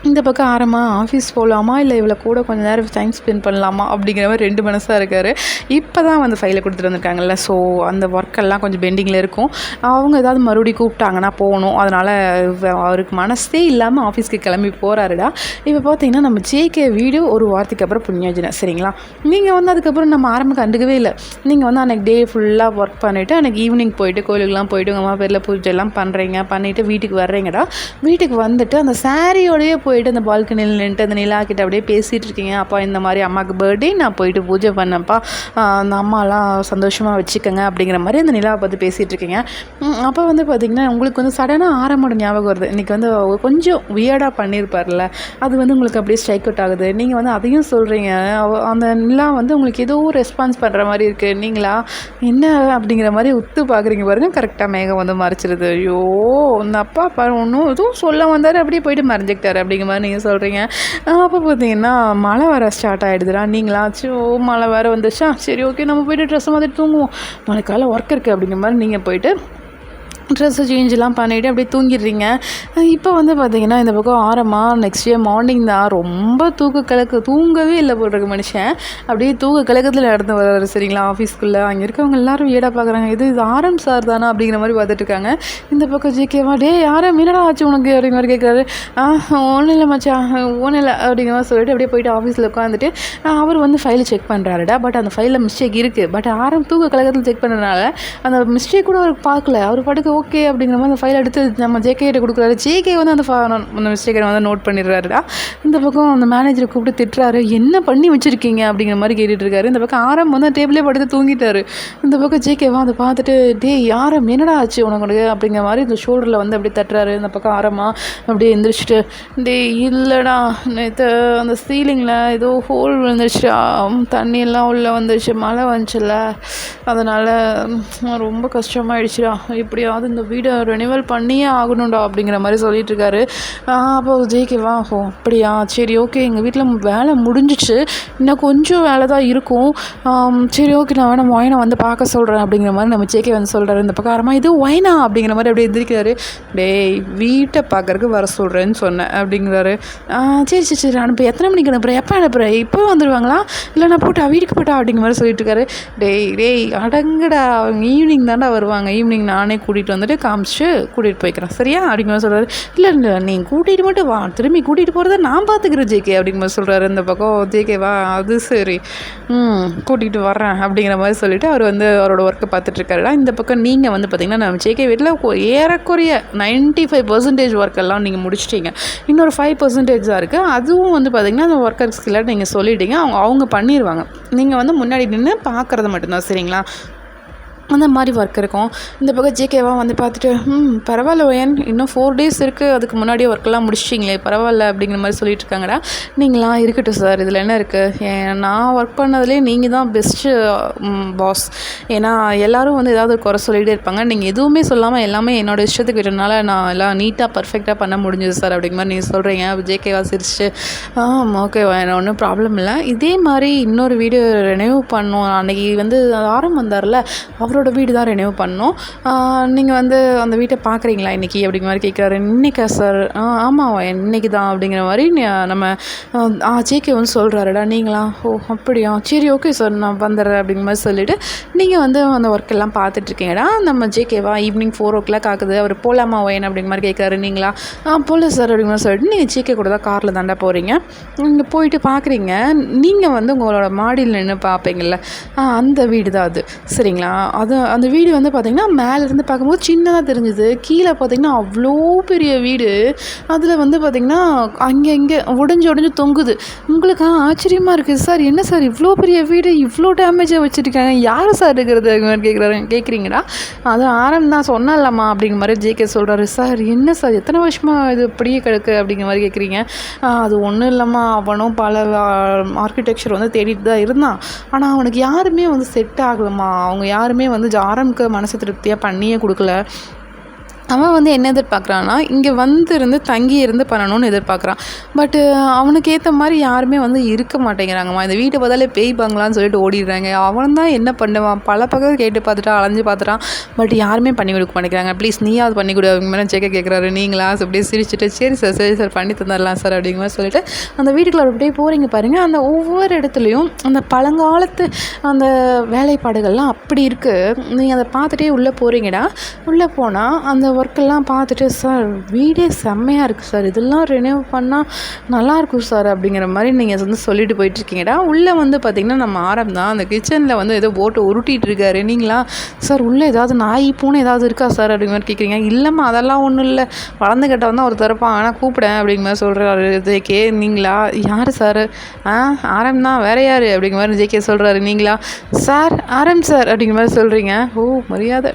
இந்த பக்கம் ஆரமாக ஆஃபீஸ் போகலாமா இல்லை இவ்வளோ கூட கொஞ்சம் நேரம் டைம் ஸ்பெண்ட் பண்ணலாமா அப்படிங்கிற மாதிரி ரெண்டு மனசாக இருக்கார். இப்போ தான் வந்து ஃபைலை கொடுத்துட்டு வந்திருக்காங்கல்ல, ஸோ அந்த ஒர்க்கெல்லாம் கொஞ்சம் பெண்டிங்கில் இருக்கும், அவங்க ஏதாவது மறுபடியும் கூப்பிட்டாங்கன்னா போகணும், அதனால் அவருக்கு மனசே இல்லாமல் ஆஃபீஸ்க்கு கிளம்பி போகிறாருடா. இப்போ பார்த்தீங்கன்னா நம்ம ஜேகே வீடு ஒரு வாரத்துக்கு அப்புறம் புண்ணியோஜனை. சரிங்களா, நீங்கள் வந்து அதுக்கப்புறம் நம்ம ஆரம்பம் கண்டுக்கவே இல்லை, நீங்கள் வந்து அன்றைக்கி டே ஃபுல்லாக ஒர்க் பண்ணிவிட்டு அன்றைக்கி ஈவினிங் போயிட்டு கோயிலுக்குலாம் போயிட்டு உங்கள் அம்மா பேரில் பூஜை எல்லாம் பண்ணுறீங்க, பண்ணிவிட்டு வீட்டுக்கு வர்றீங்கடா. வீட்டுக்கு வந்துட்டு அந்த சாரியோடையே போயிட்டு அந்த பால்கனியில் நின்றுட்டு அந்த நிலா கிட்ட அப்படியே பேசிகிட்டு இருக்கீங்க. அப்பா இந்த மாதிரி அம்மாவுக்கு பர்த்டே, நான் போயிட்டு பூஜை பண்ணப்பா, அந்த அம்மாலாம் சந்தோஷமாக வச்சுக்கோங்க அப்படிங்கிற மாதிரி அந்த நிலாவை பார்த்து பேசிகிட்டு இருக்கீங்க. அப்போ வந்து பார்த்திங்கன்னா உங்களுக்கு வந்து சடனாக ஆரம்போட ஞாபகம் வருது. இன்றைக்கி வந்து கொஞ்சம் வியர்டாக பண்ணியிருப்பார்ல, அது வந்து உங்களுக்கு அப்படியே ஸ்ட்ரைக் அவுட் ஆகுது. நீங்கள் வந்து அதையும் சொல்கிறீங்க. அந்த நிலா வந்து உங்களுக்கு ஏதோ ரெஸ்பான்ஸ் பண்ணுற மாதிரி இருக்குது. நீங்களா என்ன அப்படிங்கிற மாதிரி உத்து பார்க்குறீங்க பாருங்கள். கரெக்டாக மேகம் வந்து மறைச்சிருது. ஐயோ இந்த அப்பா பாரு ஒன்றும் எதுவும் சொல்ல வந்தார், அப்படியே போயிட்டு மறைஞ்சிக்கிட்டார் அப்படிங்கிற மாதிரி நீங்கள் சொல்கிறீங்க. அப்போ பார்த்தீங்கன்னா மழை வர ஸ்டார்ட் ஆகிடுதுடா. நீங்களாச்சும் மழை வேறு வந்துச்சா, சரி ஓகே நம்ம போய்ட்டு ட்ரெஸ்ஸை மாற்றிட்டு தூங்குவோம், நாளைக்கு காலையில் ஒர்க் இருக்குது அப்படிங்கிற மாதிரி நீங்கள் போயிட்டு ட்ரெஸ்ஸு சேஞ்செலாம் பண்ணிவிட்டு அப்படியே தூங்கிடுறீங்க. இப்போ வந்து பார்த்திங்கன்னா இந்த பக்கம் ஆரமாக நெக்ஸ்ட் டே மார்னிங் தான் ரொம்ப தூங்கவே இல்லை போட்டிருக்கு மனுஷன். அப்படியே கலக்கத்தில் நடந்து வர்றாரு சரிங்களா ஆஃபீஸ்க்குள்ளே. அங்கே இருக்கவங்க எல்லோரும் வீடாக பார்க்குறாங்க, இது ஆரம் சார் தானா அப்படிங்கிற மாதிரி பார்த்துட்ருக்காங்க. இந்த பக்கம் ஜேகேவா, டே யாரும் என்னடா ஆச்சு உனக்கு அப்படிங்கிற மாதிரி கேட்குறாரு. ஒன்றும் இல்லை மச்சா, ஒன்றும் இல்லை அப்படிங்கிற மாதிரி சொல்லிட்டு அப்படியே போயிட்டு ஆஃபீஸில் உட்காந்துட்டு அவர் வந்து ஃபைலை செக் பண்ணுறாருடா. பட் அந்த ஃபைலில் மிஸ்டேக் இருக்குது. பட் ஆரம் கலக்கத்தில் செக் பண்ணுறதுனால அந்த மிஸ்டேக் கூட அவருக்கு பார்க்கல. அவர் பாட்டுக்கு ஓகே அப்படிங்கிற மாதிரி அந்த ஃபைல் எடுத்து நம்ம ஜேகேட்ட கொடுக்குறாரு. ஜேகே வந்து அந்த மிஸ்டேக்கை வந்து நோட் பண்ணிடுறாருடா. இந்த பக்கம் அந்த மேனேஜரை கூப்பிட்டு திட்டுறாரு, என்ன பண்ணி வச்சுருக்கீங்க அப்படிங்கிற மாதிரி கேட்டுட்ருக்காரு. இந்த பக்கம் ஆரம் வந்து டேபிளே படுத்து தூங்கிட்டாரு. இந்த பக்கம் ஜேகேவா அதை பார்த்துட்டு, டே யாரம் என்னடா ஆச்சு உனக்கு அப்படிங்கிற மாதிரி இந்த ஷோல்டரில் வந்து அப்படியே தட்டுறாரு. இந்த பக்கம் ஆரமாக அப்படியே எந்திரிச்சிட்டு, டே இல்லைடா நேற்று அந்த சீலிங்கில் ஏதோ ஹோல் விழுந்துருச்சு, தண்ணியெல்லாம் உள்ளே வந்துருச்சு, மழை வந்துச்சுல்ல, அதனால் ரொம்ப கஷ்டமாயிடுச்சுடா, இப்படியாவது இந்த வீடை ரெனிவல் பண்ணியே ஆகணும்டா அப்படிங்கிற மாதிரி சொல்லிட்டுருக்காரு. அப்போ ஜேகேவா, ஓ அப்படியா, சரி ஓகே, எங்கள் வீட்டில் வேலை முடிஞ்சிச்சு, இன்னும் கொஞ்சம் வேலை தான் இருக்கும், சரி ஓகே நான் வேணா ஒயினை வந்து பார்க்க சொல்கிறேன் அப்படிங்கிற மாதிரி நம்ம ஜேகே வந்து சொல்கிறாரு. இந்த பக்காரமாக இது ஒயினா அப்படிங்கிற மாதிரி அப்படியே எந்திரிக்கிறாரு. டேய் வீட்டை பார்க்கறதுக்கு வர சொல்கிறேன்னு சொன்னேன் அப்படிங்கிறாரு. சரி சரி சரி அனுப்பு, எத்தனை மணிக்கு அனுப்புகிறேன், எப்போ அனுப்புகிறேன், இப்போ வந்துடுவாங்களா, இல்லை நான் போட்டா வீட்டுக்கு போட்டா அப்படிங்கிற மாதிரி சொல்லிட்டு இருக்காரு. டேய் அடங்குடா, அவங்க ஈவினிங் தாண்டா வருவாங்க, ஈவினிங் நானே கூட்டிகிட்டு வந்துட்டு காமிச்சு கூட்டிகிட்டு போய்க்கிறேன் சரியா அப்படிங்கிற மாதிரி சொல்கிறாரு. இல்லை நீங்கள் கூட்டிகிட்டு மட்டும் வா, திரும்பி கூட்டிகிட்டு போகிறத நான் பார்த்துக்கிறேன் ஜேகே அப்படிங்கிற மாதிரி சொல்கிறாரு. இந்த பக்கம் ஜேகேவா, அது சரி கூட்டிகிட்டு வர்றேன் அப்படிங்கிற மாதிரி சொல்லிவிட்டு அவர் வந்து அவரோட ஒர்க்கை பார்த்துட்ருக்காருடா. இந்த பக்கம் நீங்கள் வந்து பார்த்திங்கன்னா நம்ம ஜேகே வீட்டில் ஏறக்குறைய 95% ஒர்க்கெல்லாம் நீங்கள் முடிச்சிட்டிங்க. இன்னொரு 5% தான் இருக்குது. அதுவும் வந்து பார்த்திங்கன்னா அந்த ஒர்க்கர்ஸ்கிட்ட நீங்கள் சொல்லிட்டீங்க, அவங்க பண்ணிடுவாங்க. நீங்கள் வந்து முன்னாடி நின்று பார்க்குறது மட்டும்தான் சரிங்களா, அந்த மாதிரி ஒர்க் இருக்கும். இந்த பக்கம் ஜேகேவா வந்து பார்த்துட்டு, பரவாயில்ல ஒயன், இன்னும் 4 days இருக்குது, அதுக்கு முன்னாடியே ஒர்க்கெல்லாம் முடிச்சிட்டிங்களே பரவாயில்ல அப்படிங்கிற மாதிரி சொல்லிட்டு இருக்காங்கடா. நீங்களா இருக்கட்டும் சார், இதில் என்ன இருக்குது, நான் ஒர்க் பண்ணதுலேயே நீங்கள் தான் பெஸ்ட்டு பாஸ், ஏன்னா எல்லோரும் வந்து ஏதாவது குறை சொல்லிகிட்டே இருப்பாங்க, நீங்கள் எதுவுமே சொல்லாமல் எல்லாமே என்னோடய இஷ்டத்துக்கு விட்டனால நான் எல்லாம் நீட்டாக பர்ஃபெக்டாக பண்ண முடிஞ்சது சார் அப்படிங்கிற மாதிரி நீங்கள் சொல்கிறீங்க. ஜேகேவா சிரிச்சு, ஓகே ஒன்றும் ப்ராப்ளம் இல்லை, இதே மாதிரி இன்னொரு வீடியோ ரெனியூ பண்ணோம், அன்றைக்கி வந்து ஆரம் வந்தார்ல அவரோட வீடு தான் ரெனியூ பண்ணோம், நீங்கள் வந்து அந்த வீட்டை பார்க்குறீங்களா இன்றைக்கி அப்படிங்கிற மாதிரி கேட்குறாரு. இன்றைக்கா சார், ஆமாம் இன்றைக்கி தான் அப்படிங்கிற மாதிரி நம்ம ஜேகே வந்து சொல்கிறாருடா. நீங்களா, ஓ அப்படியா, சரி ஓகே சார் நான் வந்துடுறேன் அப்படிங்கிற மாதிரி சொல்லிவிட்டு நீங்கள் வந்து அந்த ஒர்க்கெல்லாம் பார்த்துட்ருக்கீங்கடா. நம்ம ஜேகேவா ஈவினிங் 4 o'clock ஆகுது, அவர் போகலாமா ஒயன் அப்படிங்கிற மாதிரி கேட்குறாரு. நீங்களா, போகல சார் அப்படிங்கிற மாதிரி சொல்லிட்டு நீங்கள் ஜேகே கூட தான் காரில் தாண்டா போகிறீங்க. நீங்கள் போயிட்டு பார்க்குறீங்க, நீங்கள் வந்து உங்களோட மாடியில் நின்று பார்ப்பீங்கள்ல, அந்த வீடு தான் அது சரிங்களா. அந்த வீடு வந்து பார்த்திங்கன்னா மேலேருந்து பார்க்கும்போது சின்னதாக தெரிஞ்சுது, கீழே பார்த்திங்கன்னா அவ்வளோ பெரிய வீடு, அதில் வந்து பார்த்திங்கன்னா அங்கே உடஞ்சி தொங்குது. உங்களுக்கு ஆச்சரியமாக இருக்குது, சார் என்ன சார் இவ்வளோ பெரிய வீடு இவ்வளோ டேமேஜாக வச்சுருக்காங்க, யார் சார் இருக்கிறது கேட்குறீங்களா. அது ஆரம் தான் சொன்னாலாமா அப்படிங்கிற மாதிரி ஜேகே சொல்கிறாரு. சார் என்ன சார் எத்தனை வருஷமாக இது அப்படியே கிடக்கு அப்படிங்கிற மாதிரி கேட்குறீங்க. அது ஒன்றும் இல்லைம்மா, அவனும் பல ஆர்கிடெக்சர் வந்து தேடிட்டு தான் இருந்தான், ஆனால் அவனுக்கு யாருமே வந்து செட் ஆகலம்மா, அவங்க யாருமே வந்து ஆரம்க்கு மனசு திருப்தியாக பண்ணியே கொடுக்கல. அவன் வந்து என்ன எதிர்பார்க்குறான்னா, இங்கே தங்கி இருந்து பண்ணணும்னு எதிர்பார்க்குறான். பட்டு அவனுக்கு ஏற்ற மாதிரி யாருமே வந்து இருக்க மாட்டேங்கிறாங்கம்மா, இந்த வீட்டை பார்த்தாலே பேய் பங்களான்னு சொல்லிட்டு ஓடிடுறாங்க. அவன் தான் என்ன பண்ணுவான், பல பக்கம் கேட்டு பார்த்துட்டா, அலைஞ்சு பார்த்துட்டான், பட் யாருமே பண்ணி கொடுக்க மாட்டேங்கிறாங்க. ப்ளீஸ் நீயாவது பண்ணி கொடு அப்படிங்கிற மாதிரி ஜேகே கேட்குறாரு. நீங்களா அப்படியே சிரிச்சுட்டு, சரி சார் பண்ணி தந்துடலாம் சார் அப்படிங்கிற மாதிரி சொல்லிட்டு அந்த வீட்டுக்குள்ள அப்படியே போகிறீங்க பாருங்கள். அந்த ஒவ்வொரு இடத்துலையும் அந்த பழங்காலத்து அந்த வேலைப்பாடுகள்லாம் அப்படி இருக்குது. நீங்கள் அதை பார்த்துட்டே உள்ளே போகிறீங்கடா. உள்ளே போனால் அந்த ஒர்க்கெல்லாம் பார்த்துட்டு, சார் வீடே செம்மையாக இருக்குது சார், இதெல்லாம் ரெனோவ் பண்ணால் நல்லாயிருக்கும் சார் அப்படிங்கிற மாதிரி நீங்கள் வந்து சொல்லிட்டு போயிட்டுருக்கீங்கடா. உள்ளே வந்து பார்த்திங்கன்னா நம்ம ஆரம் தான் அந்த கிச்சனில் வந்து ஏதோ போட்டு உருட்டிகிட்டு இருக்காரு. நீங்களா, சார் உள்ளே ஏதாவது நாய் பூனை ஏதாவது இருக்கா சார் அப்படிங்கிற மாதிரி கேட்குறீங்க. இல்லைம்மா அதெல்லாம் ஒன்றும் இல்லை, வளர்ந்து கட்டவன் தான் ஒரு திறப்பான், ஆனால் கூப்பிடேன் அப்படிங்கிற மாதிரி சொல்கிறாரு ஜேகே. நீங்களா, யார் சார்? ஆரம் தான், வேற யார் அப்படிங்கிற மாதிரி ஜேகே சொல்கிறாரு. நீங்களா, சார் ஆரம் சார் அப்படிங்கிற மாதிரி சொல்கிறீங்க. ஓ மரியாதை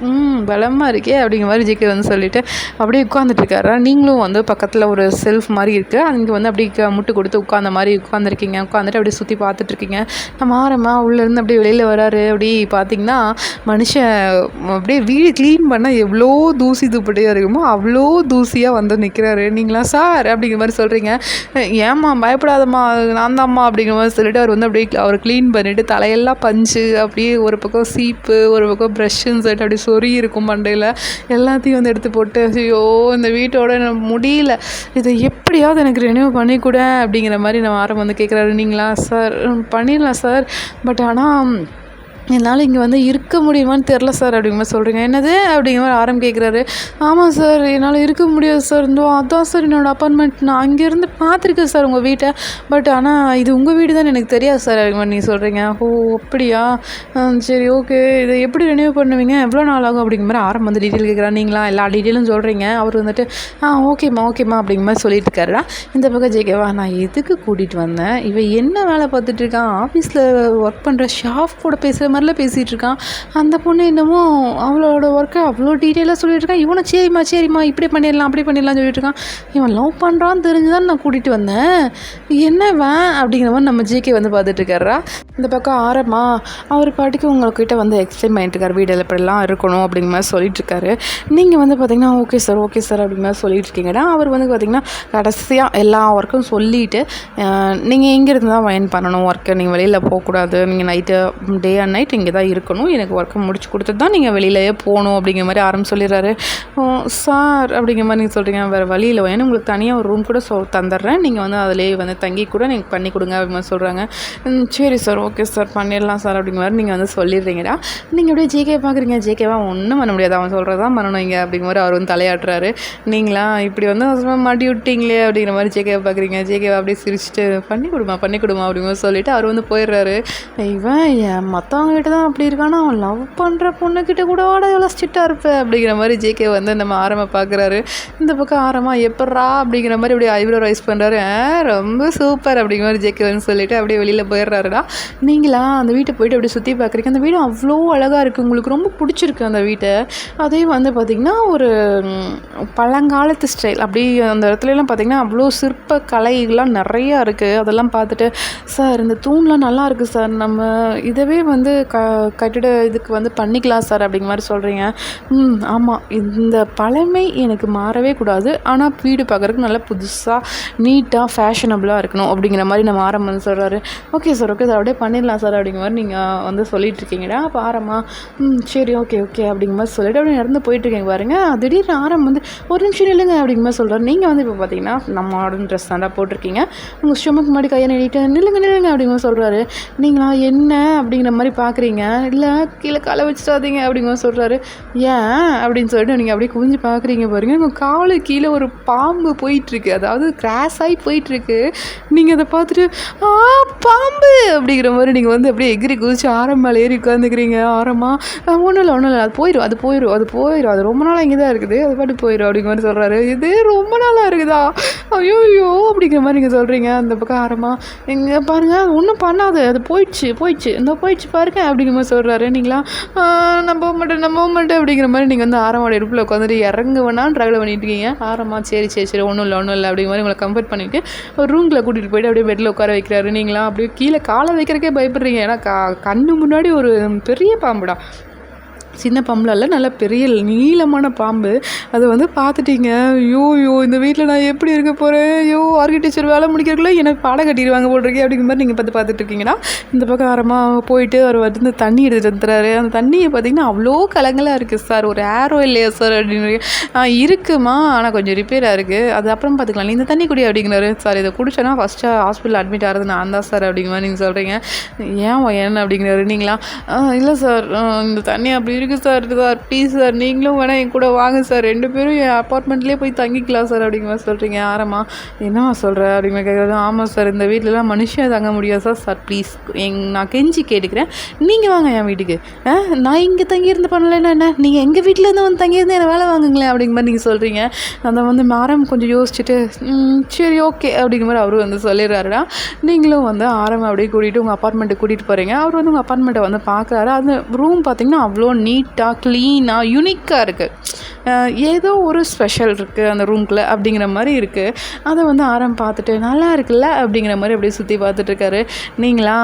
பலமாக இருக்கே அப்படிங்கிற மாதிரி ஜேகே வந்து சொல்லிவிட்டு அப்படியே உட்காந்துட்டு இருக்காரு. நீங்களும் வந்து பக்கத்தில் ஒரு செல்ஃப் மாதிரி இருக்குது, அங்கே வந்து அப்படி முட்டு கொடுத்து உட்காந்த மாதிரி உட்காந்துருக்கீங்க. உட்காந்துட்டு அப்படியே சுற்றி பார்த்துட்ருக்கீங்க. நம்ம ஆரமாக உள்ளேருந்து அப்படியே வெளியில் வராரு. அப்படி பார்த்திங்கன்னா மனுஷன் அப்படியே வீடு க்ளீன் பண்ணால் எவ்வளோ தூசி துப்பட்டியாக இருக்குமோ அவ்வளோ தூசியாக வந்து நிற்கிறாரு. நீங்களா, சார் அப்படிங்கிற மாதிரி சொல்கிறீங்க. ஏம்மா பயப்படாதம்மா, நான் தான்மா அப்படிங்கிற மாதிரி சொல்லிவிட்டு அவர் வந்து அப்படியே அவர் க்ளீன் பண்ணிவிட்டு தலையெல்லாம் பஞ்சு அப்படியே ஒரு பக்கம் சீப்பு ஒரு பக்கம் ப்ரஷ்ஷுன்னு சொல்லிட்டு அப்படியே சொறி இருக்கும் மண்டையில், எல்லாத்தையும் வந்து எடுத்து போட்டு, ஐயோ இந்த வீட்டோட எனக்கு முடியல, இதை எப்படியாவது எனக்கு ரெனியூ பண்ணிக்கூட அப்படிங்கிற மாதிரி நம்ம ஆரம் வந்து கேட்குறாரு. நீங்களா, சார் பண்ணிடலாம் சார், பட் ஆனால் என்னால் இங்கே வந்து இருக்க முடியுமான்னு தெரில சார் அப்படிங்கிற மாதிரி சொல்கிறீங்க. என்னது அப்படிங்கிற மாதிரி ஆரம் கேட்குறாரு. ஆமாம் சார், என்னால் இருக்க முடியாது சார், அதான் சார் என்னோடய அப்பார்ட்மெண்ட், நான் அங்கேருந்து பார்த்துருக்கேன் சார் உங்கள் வீட்டை, பட் ஆனால் இது உங்கள் வீடு தான் எனக்கு தெரியாது சார் அப்படிங்கிற மாதிரி நீங்கள் சொல்கிறீங்க. ஓ அப்படியா, சரி ஓகே, இதை எப்படி ரெனியூ பண்ணுவீங்க, எவ்வளோ நாள் ஆகும் அப்படிங்கிற மாதிரி ஆரம் வந்து டீட்டெயில் கேட்குறாரு. நீங்களா எல்லா டீட்டெயிலும் சொல்கிறீங்க. அவர் வந்துட்டு ஓகேம்மா அப்படிங்கிற மாதிரி சொல்லிட்டு இருக்காருடா. இந்த பக்கம் ஜேகேவா, நான் எதுக்கு கூட்டிகிட்டு வந்தேன், இவன் என்ன வேலை பார்த்துட்டு இருக்கான், ஆஃபீஸில் ஒர்க் பண்ணுற ஸ்டாஃப் கூட பேசுகிற மாதிரிலாம் பேசிகிட்டு இருக்கான், அந்த பொண்ணு என்னமோ அவளோட ஒர்க்கை அவ்வளோ டீட்டெயிலாக சொல்லிட்டு இருக்கான், இவனை சரிம்மா இப்படி பண்ணிடலாம் அப்படி பண்ணிடலாம் சொல்லிட்டு இருக்கான், இவன் லவ் பண்ணுறான்னு தெரிஞ்சுதான் நான் கூட்டிகிட்டு வந்தேன், என்னவன் அப்படிங்கிற மாதிரி நம்ம ஜேகே வந்து பார்த்துட்டு இருக்காரா. இந்த பக்கம் ஆரமா அவர் பாட்டுக்கு உங்கள்கிட்ட வந்து எக்ஸ்பிளைன் பண்ணிட்டு இருக்காரு, வீடில் இப்படிலாம் இருக்கணும் அப்படிங்கிற மாதிரி சொல்லிட்டு இருக்காரு. நீங்கள் வந்து பார்த்தீங்கன்னா ஓகே சார் அப்படிங்கிற மாதிரி சொல்லிட்டு இருக்கீங்கன்னா, அவர் வந்து பார்த்திங்கன்னா கடைசியாக எல்லா ஒர்க்கும் சொல்லிவிட்டு, நீங்கள் எங்கேருந்து தான் வயன் பண்ணணும் ஒர்க்கை, நீங்கள் வெளியில் போகக்கூடாது, நீங்கள் நைட்டு டே அண்ட் நைட் இங்கே தான் இருக்கணும், எனக்கு ஒர்க்கை முடிச்சு கொடுத்துட்டு தான் நீங்கள் வெளியிலேயே போகணும் அப்படிங்கிற மாதிரி ஆரம்பி சொல்லிடுறாரு. சார் அப்படிங்கிற மாதிரி நீங்கள் சொல்கிறீங்க, வேறு வழியில் வேணும், உங்களுக்கு தனியாக ஒரு ரூம் கூட தந்துடுறேன், நீங்கள் வந்து அதிலே வந்து தங்கி கூட நீங்கள் பண்ணி கொடுங்க அப்படிங்கிற மாதிரி சொல்கிறாங்க. சரி சார் ஓகே சார் பண்ணிடலாம் சார் அப்படிங்கிற மாதிரி நீங்கள் வந்து சொல்லிடுறீங்கடா. நீங்கள் அப்படியே ஜேகே பார்க்குறீங்க, ஜேகேவா ஒன்றும் பண்ண முடியாது, அவன் சொல்கிறதான் பண்ணணும் இங்கே அப்படிங்கிற மாதிரி அவர் வந்து தலையாட்டுறாரு. நீங்களா இப்படி வந்து மாட்டி விட்டீங்களே அப்படிங்கிற மாதிரி ஜேகேவை பார்க்குறீங்க. ஜேகேவா அப்படியே சிரிச்சுட்டு பண்ணி கொடுமா அப்படிங்கிற மாதிரி சொல்லிவிட்டு அவர் வந்து போயிடுறாரு. இவன் மற்றவங்ககிட்ட தான் அப்படி இருக்கானா, அவன் லவ் பண்ணுற பொண்ணுக்கிட்ட கூட எவ்வளோ ஸ்ட்ரிக்டாக இருப்பேன் அப்படிங்கிற மாதிரி ஜேகே வந்து நம்ம ஆரமாக பார்க்குறாரு. இந்த பக்கம் ஆரமாக எப்பட்றா அப்படிங்கிற மாதிரி அப்படியே ஐப்ரோ ரைஸ் பண்ணுறாரு. ரொம்ப சூப்பர் அப்படிங்கிற மாதிரி ஜேகே வந்து சொல்லிவிட்டு அப்படியே வெளியில் போயிடுறாருடா. நீங்களா அந்த வீட்டை போய்ட்டு அப்படியே சுற்றி பார்க்குறீங்க. அந்த வீடு அவ்வளோ அழகாக இருக்குது, உங்களுக்கு ரொம்ப பிடிச்சிருக்கு அந்த வீட்டை. அதே வந்து பார்த்திங்கன்னா ஒரு பழங்காலத்து ஸ்டைல், அப்படி அந்த இடத்துலலாம் பார்த்திங்கன்னா அவ்வளோ சிற்ப கலைகள்லாம் நிறையா இருக்குது. அதெல்லாம் பார்த்துட்டு, சார் இந்த தூண்லாம் நல்லா இருக்குது சார், நம்ம இதவே வந்து கட்டிட இதுக்கு வந்து பண்ணிக்கலாம் சார் அப்படிங்கிற மாதிரி சொல்கிறீங்க. ஆமாம், இந்த பழமை எனக்கு மாறவே கூடாது, ஆனால் வீடு பார்க்குறதுக்கு நல்லா புதுசாக நீட்டாக ஃபேஷனபுளாக இருக்கணும் அப்படிங்கிற மாதிரி நம்ம ஆரம் வந்து சொல்கிறாரு. ஓகே சார் அப்படியே பண்ணிடலாம் சார் அப்படிங்கிற மாதிரி நீங்கள் வந்து சொல்லிகிட்ருக்கீங்கடா. அப்போ ஆரமா சரி ஓகே அப்படிங்கிற மாதிரி சொல்லிட்டு அப்படியே நடந்து போயிட்டுருக்கீங்க பாருங்க. திடீர்னு ஆரம் வந்து ஒரு நிமிஷம் இல்லைங்க அப்படிங்கிற மாதிரி சொல்கிறார். நீங்கள் வந்து இப்போ பார்த்தீங்கன்னா நம்ம மாடர்ன் ட்ரெஸ் தாண்டா போட்டிருக்கீங்க, உங்கள் ஸ்டொமக் முன்னாடி கையை நீட்டு நில்லுங்க அப்படிங்கிற மாதிரி சொல்கிறாரு. நீங்களா என்ன அப்படிங்கிற மாதிரி பார்க்குறீங்க. இல்லை கீழே காலை வச்சுட்டாதீங்க அப்படிங்கிற மாதிரி சொல்கிறாரு. ஏன் அப்படின்னு சொல்லிட்டு நீங்கள் அப்படியே குவிஞ்சு பார்க்குறீங்க பாருங்கள். உங்கள் காலு கீழே ஒரு பாம்பு போயிட்டுருக்கு, அதாவது கிராஸ் ஆகி போயிட்டுருக்கு. நீங்கள் அதை பார்த்துட்டு பாம்பு அப்படிங்கிற மாதிரி நீங்கள் வந்து அப்படியே எகிரி குதிச்சு ஆரம்பால் ஏறி உட்காந்துக்கிறீங்க. ஆரமாக ஒன்றும் இல்லை அது போயிடும் அது ரொம்ப நாளாக இங்கே தான் இருக்குது, அது பாட்டு போயிடும் அப்படிங்கிற மாதிரி சொல்கிறாரு. இது ரொம்ப நாளாக இருக்குதா, ஐயோ அப்படிங்கிற மாதிரி நீங்கள் சொல்கிறீங்க. அந்த பக்கம் ஆரமாக இங்கே பாருங்கள் ஒன்றும் பண்ணாது, அது போயிடுச்சு பாருங்க அப்படிங்கிற மாதிரி சொல்கிறாரு. நீங்களா நம்ப மாட்டேன் அப்படிங்கிற மாதிரி நீங்கள் வந்து ஆரமோட இடுப்பில் உட்காந்துட்டு இறங்குவேனான்னு ட்ராவல் பண்ணிட்டு இருக்கீங்க. ஆரமா சரி ஒன்றும் இல்லை அப்படிங்கிற மாதிரி உங்களை கம்ஃபர்ட் பண்ணிவிட்டு ஒரு ரூமில் கூட்டிகிட்டு போய்ட்டு அப்படியே பெட்டில் உட்கார வைக்கிறாரு. நீங்களா அப்படியே கீழே காலை வைக்கிறக்கே பயப்படுறீங்க, ஏன்னா கண்ணு முன்னாடி ஒரு பெரிய பாம்புடா, சின்ன பாம்புலாம் இல்லை, நல்ல பெரிய நீளமான பாம்பு. அதை வந்து பார்த்துட்டீங்க. ஐயோ இந்த வீட்டில் நான் எப்படி இருக்க போகிறேன், ஆர்கிடெக்சர் வேலை முடிக்கிறதுக்குள்ள எனக்கு பாடம் கட்டிடுவாங்க போட்டிருக்கேன் அப்படிங்கிற மாதிரி நீங்கள் பார்த்துட்டு இருக்கீங்கன்னா, இந்த பக்கம் ஆரமாக போயிட்டு அவர் வந்து தண்ணி எடுத்துகிட்டு வந்துறாரு. அந்த தண்ணியை பார்த்திங்கன்னா அவ்வளோ கலங்களாக இருக்குது சார், ஒரு ஏரோ இல்லையா சார் அப்படின்னு. இருக்குமா, ஆனால் கொஞ்சம் ரிப்பேராக இருக்குது, அது அப்புறம் பார்த்துக்கலாம், இந்த தண்ணி குடி அப்படிங்கிறாரு. சார் இதை குடிச்சோன்னா ஃபஸ்ட்டு ஹாஸ்பிட்டல் அட்மிட் ஆகிறது நான் தான் சார் அப்படிங்கிற மாதிரி நீங்கள் சொல்கிறீங்க. ஏன் அப்படிங்கிறாரு. நீங்களா இல்லை சார் இந்த தண்ணி அப்படி இருக்குது சார் ப்ளீஸ் சார் நீங்களும் வேணால் என் கூட வாங்க சார், 2 பேரும் என் அப்பார்ட்மெண்ட்லேயே போய் தங்கிக்கலாம் சார் அப்படிங்கிற மாதிரி சொல்கிறீங்க. ஆரமா என்னம்மா சொல்கிற அப்படிங்கிற கேட்குறது. ஆமாம் சார், இந்த வீட்டிலலாம் மனுஷன் தங்க முடியாது சார். சார் ப்ளீஸ் நான் கெஞ்சி கேட்டுக்கிறேன், நீங்கள் வாங்க என் வீட்டுக்கு. நான் இங்கே தங்கியிருந்து பண்ணலைன்னா என்ன, நீங்கள் எங்கள் வீட்டில் இருந்து வந்து தங்கியிருந்து என்ன வேலை வாங்குங்களேன் அப்படிங்கிற மாதிரி நீங்கள் சொல்கிறீங்க. அதை வந்து ஆரம் கொஞ்சம் யோசிச்சுட்டு சரி ஓகே அப்படிங்கிற மாதிரி அவரும் வந்து சொல்லிடுறாருடா. நீங்களும் வந்து ஆரம் அப்படியே கூட்டிகிட்டு உங்கள் அப்பார்ட்மெண்ட்டுக்கு கூட்டிகிட்டு போகிறீங்க. அவர் வந்து உங்கள் அப்பார்ட்மெண்ட்டை வந்து பார்க்குறாரு. அந்த ரூம் பார்த்திங்கன்னா அவ்வளோ நீட்டாக க்ளீனாக யூனிக்காக இருக்குது. ஏதோ ஒரு ஸ்பெஷல் இருக்குது அந்த ரூம்குள்ளே அப்படிங்கிற மாதிரி இருக்குது. அதை வந்து ஆரம் பார்த்துட்டு நல்லா இருக்குல்ல அப்படிங்கிற மாதிரி அப்படியே சுற்றி பார்த்துட்ருக்காரு. நீங்களா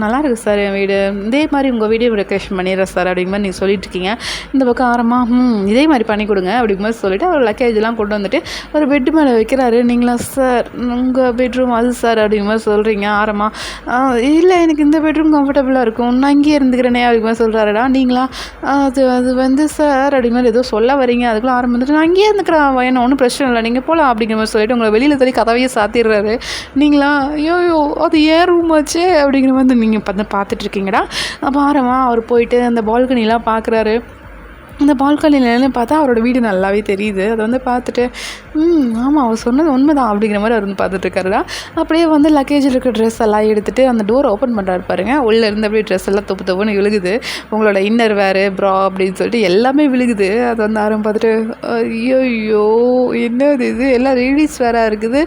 நல்லா இருக்குது சார் என் வீடு, இதே மாதிரி உங்கள் வீடியோ டெக்கரேஷன் பண்ணிடுறேன் சார் அப்படிங்கிற மாதிரி நீங்கள் சொல்லிட்டு இருக்கீங்க. இந்த பக்கம் ஆரமாக இதே மாதிரி பண்ணி கொடுங்க அப்படிங்கிற மாதிரி சொல்லிவிட்டு அவர் லக்கேஜெலாம் கொண்டு வந்துட்டு ஒரு பெட்டு மேலே வைக்கிறாரு. நீங்களா சார் உங்கள் பெட்ரூம் அது சார் அப்படிங்கிற மாதிரி சொல்கிறீங்க. ஆரமாக இல்லை எனக்கு இந்த பெட்ரூம் கம்ஃபர்டபுளாக இருக்கும், நான் இங்கேயே இருந்துக்கிறேனே அப்படிங்கிற மாதிரி சொல்கிறாருடா. நீங்களா அது வந்து சார் அப்படிங்கிற மாதிரி ஏதோ சொல்ல வரீங்க. அதுக்குள்ளே ஆரம்பம் வந்துட்டு நான் அங்கேயே இருந்துக்கிறேன், என்ன ஒன்றும் பிரச்சனை இல்லை, நீங்கள் போகலாம் அப்படிங்கிற மாதிரி சொல்லிட்டு உங்களை வெளியில் தள்ளி கதவையே சாத்திடுறாரு. நீங்களா ஐயோ அது ஏன் ரூம் ஆச்சு அப்படிங்கிற மாதிரி நீங்கள் பார்த்துட்ருக்கீங்கடா. அப்போ ஆரமாக அவர் போயிட்டு அந்த பால்கனிலாம் பார்க்குறாரு. அந்த பால்கனியிலன்னு பார்த்தா அவரோட வீடு நல்லாவே தெரியுது. அதை வந்து பார்த்துட்டு ஆமாம் அவர் சொன்னது உண்மைதான் அப்படிங்கிற மாதிரி அவர் வந்து பார்த்துட்ருக்காருடா. அப்படியே வந்து லக்கேஜில் இருக்க ட்ரெஸ் எல்லாம் எடுத்துகிட்டு அந்த டோரை ஓப்பன் பண்ணுறாரு பாருங்க. உள்ளே இருந்து அப்படியே ட்ரெஸ் எல்லாம் தொப்பு தொப்புன்னு விழுகுது. உங்களோட இன்னர் வேறு ப்ரா அப்படின்னு சொல்லிட்டு எல்லாமே விழுகுது. அதை வந்து ஆரம்பம் பார்த்துட்டு ஐயோ என்னது இது எல்லாம் லேடிஸ் வேறாக இருக்குது,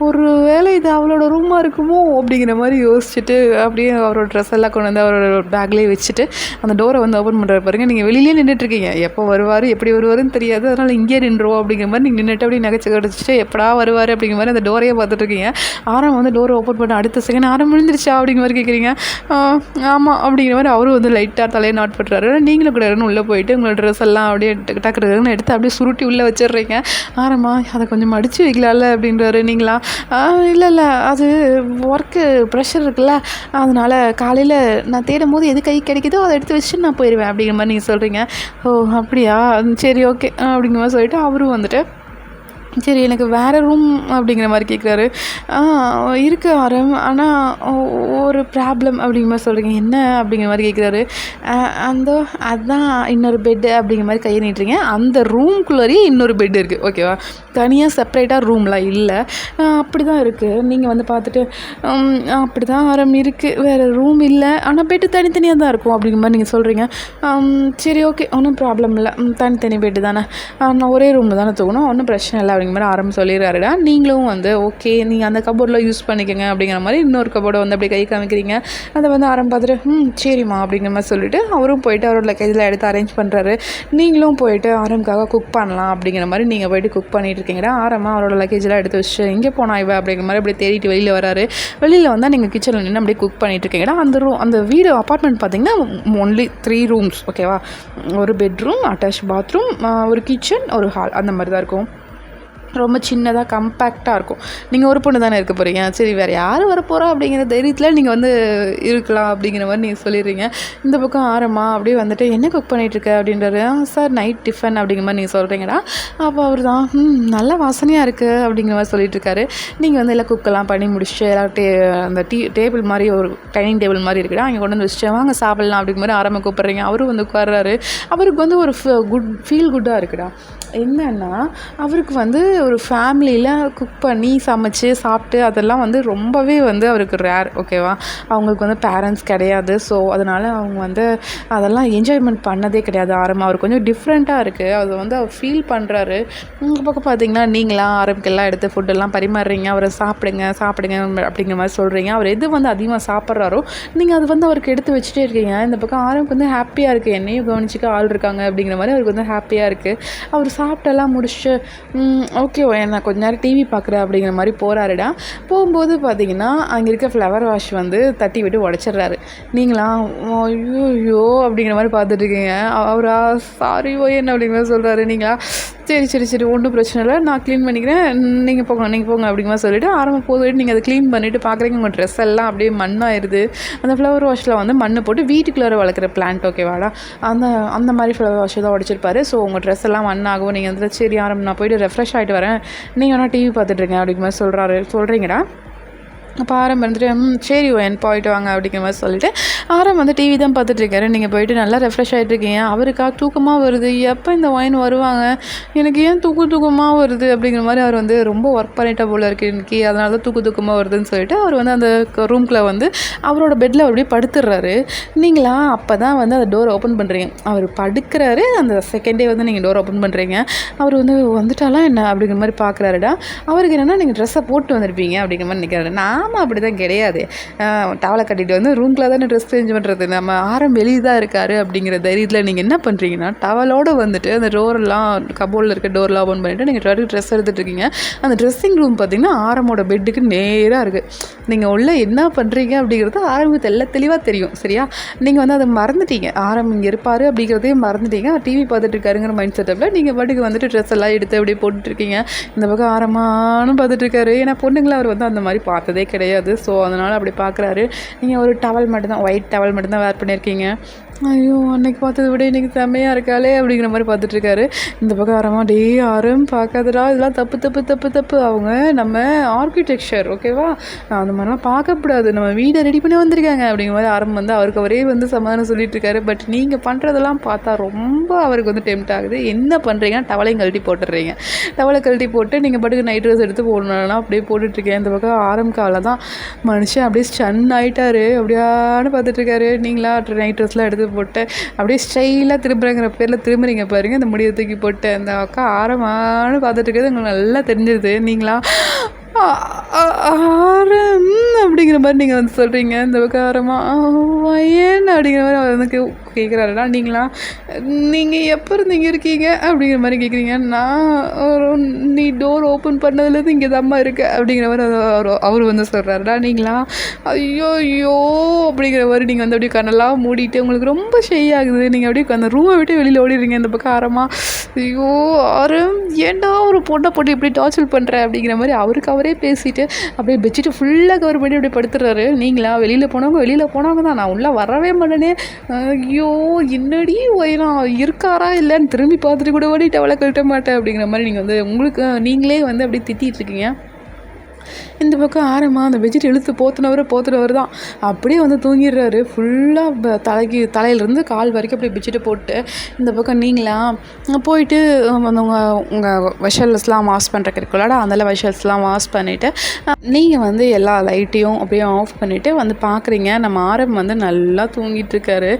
ஒரு வேளை இது அவளோட ரூமாக இருக்குமோ அப்படிங்கிற மாதிரி யோசிச்சுட்டு அப்படியே அவரோட ட்ரெஸ் எல்லாம் கொண்டு வந்து அவரோட பேக்லேயே வச்சுட்டு அந்த டோரை வந்து ஓப்பன் பண்ணுறாரு பாருங்க. நீங்கள் வெளியிலே நின்றுட்டுருக்கீங்க, எப்போ வருவார் எப்படி வருவாருன்னு தெரியாது, அதனால் இங்கே நின்றுவோம் அப்படிங்கிற மாதிரி நீங்கள் நின்றுட்டு அப்படி நகைச்சு கிடச்சிட்டு எப்படா வருவார் அப்படிங்கிற மாதிரி அந்த டோரையே பார்த்துட்ருக்கீங்க. ஆரம் வந்து டோரை ஓப்பன் பண்ண அடுத்த செகண்ட் ஆரம் விழுந்துருச்சா அப்படிங்கிற மாதிரி கேட்குறீங்க. ஆமாம் அப்படிங்கிற மாதிரி அவரும் வந்து லைட்டாக தலையை நாட் பண்ணுறாரு. நீங்களும் கூட உள்ளே போயிட்டு உங்களோட ட்ரெஸ் எல்லாம் அப்படியே டக்குன்னு எடுத்து அப்படியே சுருட்டி உள்ளே வச்சிடுறீங்க. ஆரமா அதை கொஞ்சம் மடித்து வைக்கலாம்ல அப்படின்றாரு. நீங்களா இல்லை அது ஒர்க்கு ப்ரெஷர் இருக்குல்ல, அதனால் காலையில் நான் தேடும் போது எது கை கிடைக்குதோ அதை எடுத்து வச்சுட்டு நான் போயிடுவேன் அப்படிங்கிற மாதிரி நீங்கள் சொல்கிறீங்க. ஓ அப்படியா சரி ஓகே அப்படிங்கிற மாதிரி சொல்லிட்டு அவரும் வந்துட்டு சரி எனக்கு வேறு ரூம் அப்படிங்கிற மாதிரி கேட்குறாரு. இருக்குது ஆரம், ஆனால் ஒரு ப்ராப்ளம் அப்படிங்கிற மாதிரி சொல்கிறீங்க. என்ன அப்படிங்கிற மாதிரி கேட்குறாரு. அதுதான் இன்னொரு பெட்டு அப்படிங்கிற மாதிரி கையை நீட்டுறீங்க. அந்த ரூம்குள்ளேயே இன்னொரு பெட் இருக்குது ஓகேவா, தனியாக செப்பரேட்டாக ரூம்லாம் இல்லை, அப்படி தான் இருக்குது. நீங்கள் வந்து பார்த்துட்டு அப்படி தான் ஆரம் இருக்குது, வேறு ரூம் இல்லை, ஆனால் பெட்டு தனித்தனியாக தான் இருக்கும் அப்படிங்கிற மாதிரி நீங்கள் சொல்கிறீங்க. சரி ஓகே ஒன்றும் ப்ராப்ளம் இல்லை, தனித்தனி பெட்டு தானே, நான் ஒரே ரூமில் தானே தூக்கணும், ஒன்றும் பிரச்சனை இல்லை அப்படிங்கிற மாதிரி ஆரம்பம் சொல்லிடுறாருடா. நீங்களும் வந்து ஓகே நீங்கள் அந்த கபோர்டில் யூஸ் பண்ணிக்கோங்க அப்படிங்கிற மாதிரி இன்னொரு கபோர்டை வந்து அப்படியே கை காமிக்கிறீங்க. அதை வந்து ஆரம்பம் பார்த்துட்டு சரிம்மா அப்படிங்கிற மாதிரி சொல்லிவிட்டு அவரும் போயிட்டு அவரோட லக்கேஜில் எடுத்து அரேஞ்ச் பண்ணுறாரு. நீங்களும் போயிட்டு ஆரம்பக்காக குக் பண்ணலாம் அப்படிங்கிற மாதிரி நீங்கள் போயிட்டு குக் பண்ணிட்டு இருக்கீங்கடா. ஆரம்பம் அவரோட லக்கேஜெலாம் எடுத்து வச்சு இங்கே போனா இவ அப்படிங்கிற மாதிரி அப்படியே தேடிட்டு வெளியில் வராரு. வெளியில் வந்தால் நீங்கள் கிச்சனில் நின்று அப்படியே குக் பண்ணிட்டு இருக்கீங்கடா. அந்த வீடு அப்பார்ட்மெண்ட் பார்த்தீங்கன்னா ஒன்லி 3 ரூம்ஸ் ஓகேவா, ஒரு பெட்ரூம், அட்டாச் பாத்ரூம், ஒரு கிச்சன், ஒரு ஹால், அந்த மாதிரி தான் இருக்கும். ரொம்ப சின்னதாக கம்பேக்டாக இருக்கும். நீங்கள் ஒரு பொண்ணு தானே இருக்க போகிறீங்க, சரி வேறு யார் வரப்போகிறா அப்படிங்கிற தைரியத்தில் நீங்கள் வந்து இருக்கலாம் அப்படிங்கிற மாதிரி நீங்கள் சொல்லிடுறீங்க. இந்த பக்கம் ஆரமா அப்படியே வந்துட்டு என்ன குக் பண்ணிகிட்ருக்க அப்படின்றாரு. சார் நைட் டிஃபன் அப்படிங்கிற மாதிரி நீங்கள் சொல்கிறீங்கடா. அப்போ அவர் தான் நல்ல வாசனையாக இருக்குது அப்படிங்கிற மாதிரி சொல்லிட்டுருக்காரு. நீங்கள் வந்து எல்லாம் குக்கெல்லாம் பண்ணி முடிச்சுட்டு எல்லாம் அந்த டேபிள் மாதிரி ஒரு டைனிங் டேபிள் மாதிரி இருக்குடா, அங்கே கொண்டு வந்து வச்சுட்டு வாங்க சாப்பிட்லாம் அப்படிங்கிற மாதிரி ஆரம்ப கூப்பிட்றீங்க. அவரும் வந்து உட்கார்றாரு. அவருக்கு வந்து ஒரு ஃபீல் குட்டாக இருக்குடா. என்னன்னா அவருக்கு வந்து ஒரு ஃபேமிலியில் குக் பண்ணி சமைச்சு சாப்பிட்டு அதெல்லாம் வந்து ரொம்பவே வந்து அவருக்கு ரேர் ஓகேவா. அவங்களுக்கு வந்து பேரண்ட்ஸ் கிடையாது. ஸோ அதனால் அவங்க வந்து அதெல்லாம் என்ஜாய்மெண்ட் பண்ணதே கிடையாது. ஆரம்பம் அவர் கொஞ்சம் டிஃப்ரெண்ட்டாக இருக்குது, அதை வந்து அவர் ஃபீல் பண்ணுறாரு. உங்கள் பக்கம் பார்த்தீங்கன்னா நீங்களாம் ஆரம்புக்கெல்லாம் எடுத்து ஃபுட்டெல்லாம் பரிமாறுறீங்க. அவரை சாப்பிடுங்க அப்படிங்கிற மாதிரி சொல்கிறீங்க. அவர் எது வந்து அதிகமாக சாப்பிட்றாரோ நீங்கள் அது வந்து அவருக்கு எடுத்து வச்சுட்டே இருக்கீங்க. இந்த பக்கம் ஆரம்புக்கு வந்து ஹாப்பியாக இருக்குது, என்னையும் கவனிச்சிக்க ஆள் இருக்காங்க அப்படிங்கிற மாதிரி அவருக்கு வந்து ஹாப்பியாக இருக்குது. அவர் சாப்பிட்டெல்லாம் முடிச்சுட்டு ஓகே நான் கொஞ்ச நேரம் டிவி பார்க்குறேன் அப்படிங்கிற மாதிரி போகிறாருடா. போகும்போது பார்த்தீங்கன்னா அங்கே இருக்க ஃப்ளவர் வாஷ் வந்து தட்டி விட்டு உடச்சிட்றாரு. நீங்களாம் ஐயோ அப்படிங்கிற மாதிரி பார்த்துட்ருக்கீங்க. அவரா சாரி என்ன அப்படிங்கிற மாதிரி சொல்கிறாரு. நீங்களா சரி ஒன்றும் பிரச்சனை இல்லை, நான் க்ளீன் பண்ணிக்கிறேன், நீங்கள் போங்க அப்படிங்கிற மாதிரி சொல்லிவிட்டு ஆரம்பம் போதும் நீங்கள் அதை க்ளீன் பண்ணிவிட்டு பார்க்குறீங்க உங்கள் ட்ரெஸ் எல்லாம் அப்படியே மண்ணாயிருது. அந்த ஃப்ளவர் வாஷில் வந்து மண்ணை போட்டு வீட்டுக்குள்ளே வளர்க்குற பிளான்ட் ஓகேவாடா, அந்த மாதிரி ஃப்ளவர் வாஷ் தான் உடச்சிருப்பாரு. ஸோ உங்கள் ட்ரெஸ் எல்லாம் மண்ணாகும். நீங்கள் வந்து சரி ஆரம்பம் நான் போய்ட்டு ரெஃப்ரெஷ் ஆகிட்டு வரேன், நீங்கள் வேணால் டிவி பார்த்துட்ருங்க அப்படிங்கிற மாதிரி சொல்கிறீங்கடா. அப்போ ஆரம் வந்துட்டு சரி என் போயிட்டு வாங்க அப்படிங்கிற மாதிரி சொல்லிவிட்டு ஆரம் வந்து டிவி தான் பார்த்துட்ருக்காரு. நீங்கள் போயிட்டு நல்லா ரெஃப்ரெஷ் ஆகிட்ருக்கீங்க. அவருக்கா தூக்கமாக வருது, எப்போ இந்த ஒயின் வருவாங்க, எனக்கு ஏன் தூக்கமாக வருது அப்படிங்கிற மாதிரி அவர் வந்து ரொம்ப ஒர்க் பண்ணிட்டா போல இருக்கு இன்னைக்கு, அதனால தான் தூக்கமாக வருதுன்னு சொல்லிட்டு அவர் வந்து அந்த ரூம்குள்ளே வந்து அவரோட பெட்டில் அப்படியே படுத்துடுறாரு. நீங்களா அப்போ தான் வந்து அந்த டோர் ஓப்பன் பண்ணுறீங்க. அவர் படுக்கிறாரு, அந்த செகண்டே வந்து நீங்கள் டோர் ஓப்பன் பண்ணுறீங்க. அவர் வந்து வந்துட்டாலாம் என்ன அப்படிங்கிற மாதிரி பார்க்குறாருடா. அவருக்கு என்னென்னா நீங்கள் ட்ரெஸ்ஸை போட்டு வந்திருப்பீங்க அப்படிங்கிற மாதிரி நினைக்கிறாரு. நாம அப்படி தான் கிடையாது, டவலை கட்டிட்டு வந்து ரூம்குள்ளே தானே ட்ரெஸ் சேஞ்ச் பண்ணுறது, நம்ம ஆரம் வெளியே தான் இருக்காரு அப்படிங்கிற தைரியத்தில் நீங்கள் என்ன பண்ணுறீங்கன்னா டவலோடு வந்துட்டு அந்த டோரெல்லாம் கபோர்டில் இருக்க டோர்லாம் ஓப்பன் பண்ணிவிட்டு நீங்கள் ட்ரெஸ் எடுத்துகிட்டு இருக்கீங்க. அந்த ட்ரெஸ்ஸிங் ரூம் பார்த்திங்கன்னா ஆரமோட பெட்டுக்கு நேராக இருக்குது. நீங்கள் உள்ள என்ன பண்ணுறீங்க அப்படிங்கிறது ஆரம்பத்து எல்லாம் தெளிவாக தெரியும். சரியா, நீங்கள் வந்து அதை மறந்துட்டீங்க, ஆரம் இங்கே இருப்பார் அப்படிங்கிறதையும் மறந்துட்டீங்க. டிவி பார்த்துட்டு இருக்காருங்கிற மைண்ட் செட்டப்பில் நீங்கள் பாட்டுக்கு வந்துட்டு ட்ரெஸ் எல்லாம் எடுத்து அப்படியே போட்டுட்ருக்கீங்க. இந்த பக்கம் ஆரமானும் பார்த்துட்ருக்காரு. ஏன்னா பொண்ணுங்களை அவர் வந்து அந்த மாதிரி பார்த்ததே கிடையாது. ஸோ அதனால் அப்படி பார்க்குறாரு. நீங்கள் ஒரு டவல் மட்டும்தான், ஒயிட் டவல் மட்டும்தான் வேர் பண்ணியிருக்கீங்க. ஐயோ அன்னைக்கு பார்த்ததை விட இன்றைக்கி செம்மையாக இருக்காளே அப்படிங்கிற மாதிரி பார்த்துட்ருக்காரு. இந்த பக்கம் ஆரமாக டே ஆரம் பார்க்காதடா, இதெல்லாம் தப்பு தப்பு தப்பு தப்பு, அவங்க நம்ம ஆர்கிடெக்சர் ஓகேவா, அந்த மாதிரிலாம் பார்க்கக்கூடாது, நம்ம வீடை ரெடி பண்ணி வந்திருக்காங்க அப்படிங்கிற மாதிரி ஆரம் வந்து அவருக்கு அவரே வந்து சமாதானம் சொல்லிட்டுருக்காரு. பட் நீங்கள் பண்ணுறதெல்லாம் பார்த்தா ரொம்ப அவருக்கு வந்து டெம்ட் ஆகுது. என்ன பண்ணுறீங்கன்னா டவலையும் கழட்டி போட்டுடுறீங்க. டவலை கழட்டி போட்டு நீங்கள் பாட்டுக்கு நைட் ட்ரெஸ் எடுத்து போடணும்னா அப்படியே போட்டுட்ருக்கேன். இந்த பக்கம் ஆரம் காலை தான் மனுஷன் அப்படியே ஸ்டன் ஆகிட்டாரு. அப்படியான்னு பார்த்துட்ருக்காரு. நீங்களா நைட் ட்ரெஸ்லாம் எடுத்து போட்டு அப்படியே ஸ்டைலாக திரும்புறங்கிற பேரில் திரும்புறீங்க பாருங்கள். அந்த முடியை தூக்கி போட்டு அந்த அக்கா ஆரமானு பார்த்துட்டு இருக்கிறது உங்களுக்கு நல்லா தெரிஞ்சிருது. நீங்களா ஆரம் அப்படிங்கிற மாதிரி நீங்கள் வந்து சொல்கிறீங்க. இந்த பக்கம் ஆரமாக ஏன் அப்படிங்கிற மாதிரி அவர் வந்து கேட்குறாருடா. நீங்கள் எப்போ இருந்தீங்க இருக்கீங்க அப்படிங்கிற மாதிரி கேட்குறீங்க. நான் நீ டோர் ஓப்பன் பண்ணதுலேருந்து இங்கே தாம்மா இருக்க அப்படிங்கிற மாதிரி அவர் வந்து சொல்கிறாருடா. ஐயோ அப்படிங்கிற மாதிரி நீங்கள் வந்து அப்படியே கண்ணெல்லாம் மூடிட்டு உங்களுக்கு ரொம்ப ஷை ஆகுது. நீங்கள் அப்படியே அந்த ரூமை விட்டு வெளியில் ஓடிடுறீங்க. இந்த பக்கம் ஆரமாக ஐயோ ஆரம் ஏன்டா ஒரு பொண்ணை போட்டு இப்படி டார்ச்சர் பண்ணுற அப்படிங்கிற மாதிரி அவரே பேசிட்டு அப்படியே பெட்ஷீட்டு ஃபுல்லாக கவர் பண்ணி அப்படியே படுத்துறாரு. நீங்களா வெளியில் போனவங்க தான், நான் உள்ளே வரவே மாட்டேனே, ஐயோ என்னடி ஒயினா இருக்காரா இல்லைன்னு திரும்பி பார்த்துட்டு கூட ஓடி டவலை கழட்ட மாட்டேன் அப்படிங்கிற மாதிரி நீங்கள் வந்து உங்களுக்கு நீங்களே வந்து அப்படியே திட்டிகிட்ருக்கீங்க. இந்த பக்கம் ஆரமாக அந்த பெட்ஷீட் இழுத்து போத்துனவர் தான் அப்படியே வந்து தூங்கிடுறாரு. ஃபுல்லாக தலையிலேருந்து கால் வரைக்கும் அப்படியே பெட்ஷீட்டை போட்டு இந்த பக்கம் நீங்களா போயிட்டு உங்கள் வெஷல்ஸ்லாம் வாஷ் பண்ணுறக்கு இருக்குல்லடா, அதெல்லாம் வெஷல்ஸ்லாம் வாஷ் பண்ணிவிட்டு நீங்கள் வந்து எல்லா லைட்டையும் அப்படியே ஆஃப் பண்ணிவிட்டு வந்து பார்க்குறீங்க. நம்ம ஆரம் வந்து நல்லா தூங்கிட்டுருக்காரு.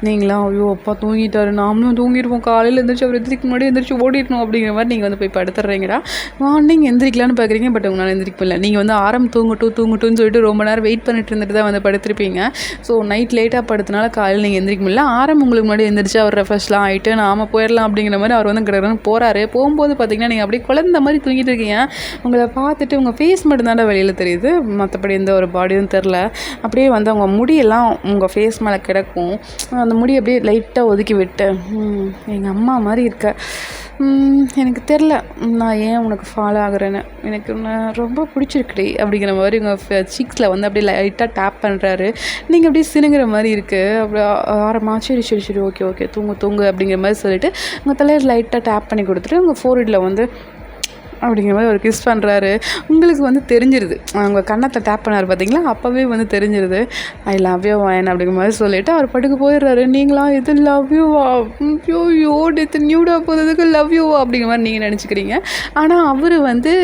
நீங்களாம் ஐயோ அப்பா தூங்கிட்டாரு, நாமளும் தூங்கிடுவோம், காலையில் எழுந்திரிச்சு அவர் எந்திரிக்க முன்னாடி எந்திரிச்சு ஓடிடணும் அப்படிங்கிற மாதிரி நீங்கள் வந்து போய் படுத்துடுறீங்கடா. மார்னிங் எந்திரிக்கலான்னு பார்க்குறீங்க. பட் உங்களால் எந்திரிக்க முடியல. நீங்கள் வந்து ஆரம் தூங்கட்டும்னு சொல்லிட்டு ரொம்ப நேரம் வெயிட் பண்ணிட்டு இருந்துட்டு தான் வந்து படுத்திருப்பீங்க. ஸோ நைட் லேட்டாக படுத்தனால காலையில் நீங்கள் எந்திரிக்க முடியல. ஆரம் உங்களுக்கு முன்னாடி எந்திரிச்சு அவர் ரெஃப்ரெஷ்லாம் ஆகிட்டு நாம போயிடலாம் அப்படிங்கிற மாதிரி அவர் வந்து கிடக்குன்னு போகிறாரு. போகும்போது பார்த்தீங்கன்னா நீங்கள் அப்படியே குழந்த மாதிரி தூங்கிட்டு இருக்கீங்க. உங்களை பார்த்துட்டு உங்கள் ஃபேஸ் மட்டும்தான்டா வெளியில் தெரியுது, மற்றபடி எந்த ஒரு பாடியும் தெரில. அப்படியே வந்து அவங்க முடியெல்லாம் உங்கள் ஃபேஸ் மேலே கிடக்கும். அந்த முடி அப்படியே லைட்டாக ஒதுக்கி விட்டு எங்கள் அம்மா மாதிரி இருக்க, எனக்கு தெரில நான் ஏன் உனக்கு ஃபாலோ ஆகுறேன்னு, எனக்கு நான் ரொம்ப பிடிச்சிருக்குடி அப்படிங்கிற மாதிரி உங்கள் சீக்ஸில் வந்து அப்படியே லைட்டாக டேப் பண்ணுறாரு. நீங்கள் அப்படியே சினுங்கிற மாதிரி இருக்குது. அப்படி ஆரமாக சரி ஓகே தூங்கு அப்படிங்கிற மாதிரி சொல்லிவிட்டு உங்கள் தலையில் லைட்டாக டேப் பண்ணி கொடுத்துட்டு உங்கள் ஃபோர்ஹெட்டில் வந்து அப்படிங்கிற மாதிரி ஒரு கிஸ் பண்ணுறாரு. உங்களுக்கு வந்து தெரிஞ்சிருது, அவங்க கண்ணத்தை டேப் பண்ணார் பார்த்தீங்களா, அப்போவே வந்து தெரிஞ்சிருது ஐ லவ் யூ வாயன் அப்படிங்கிற மாதிரி சொல்லிவிட்டு அவர் பட்டுக்கு போயிடுறாரு. நீங்களாம் இது லவ் யூவா, யோ டெத்து நியூடாக போகிறதுக்கு லவ் யூவா அப்படிங்கிற மாதிரி நீங்கள் நினச்சிக்கிறீங்க. ஆனால் அவர் வந்து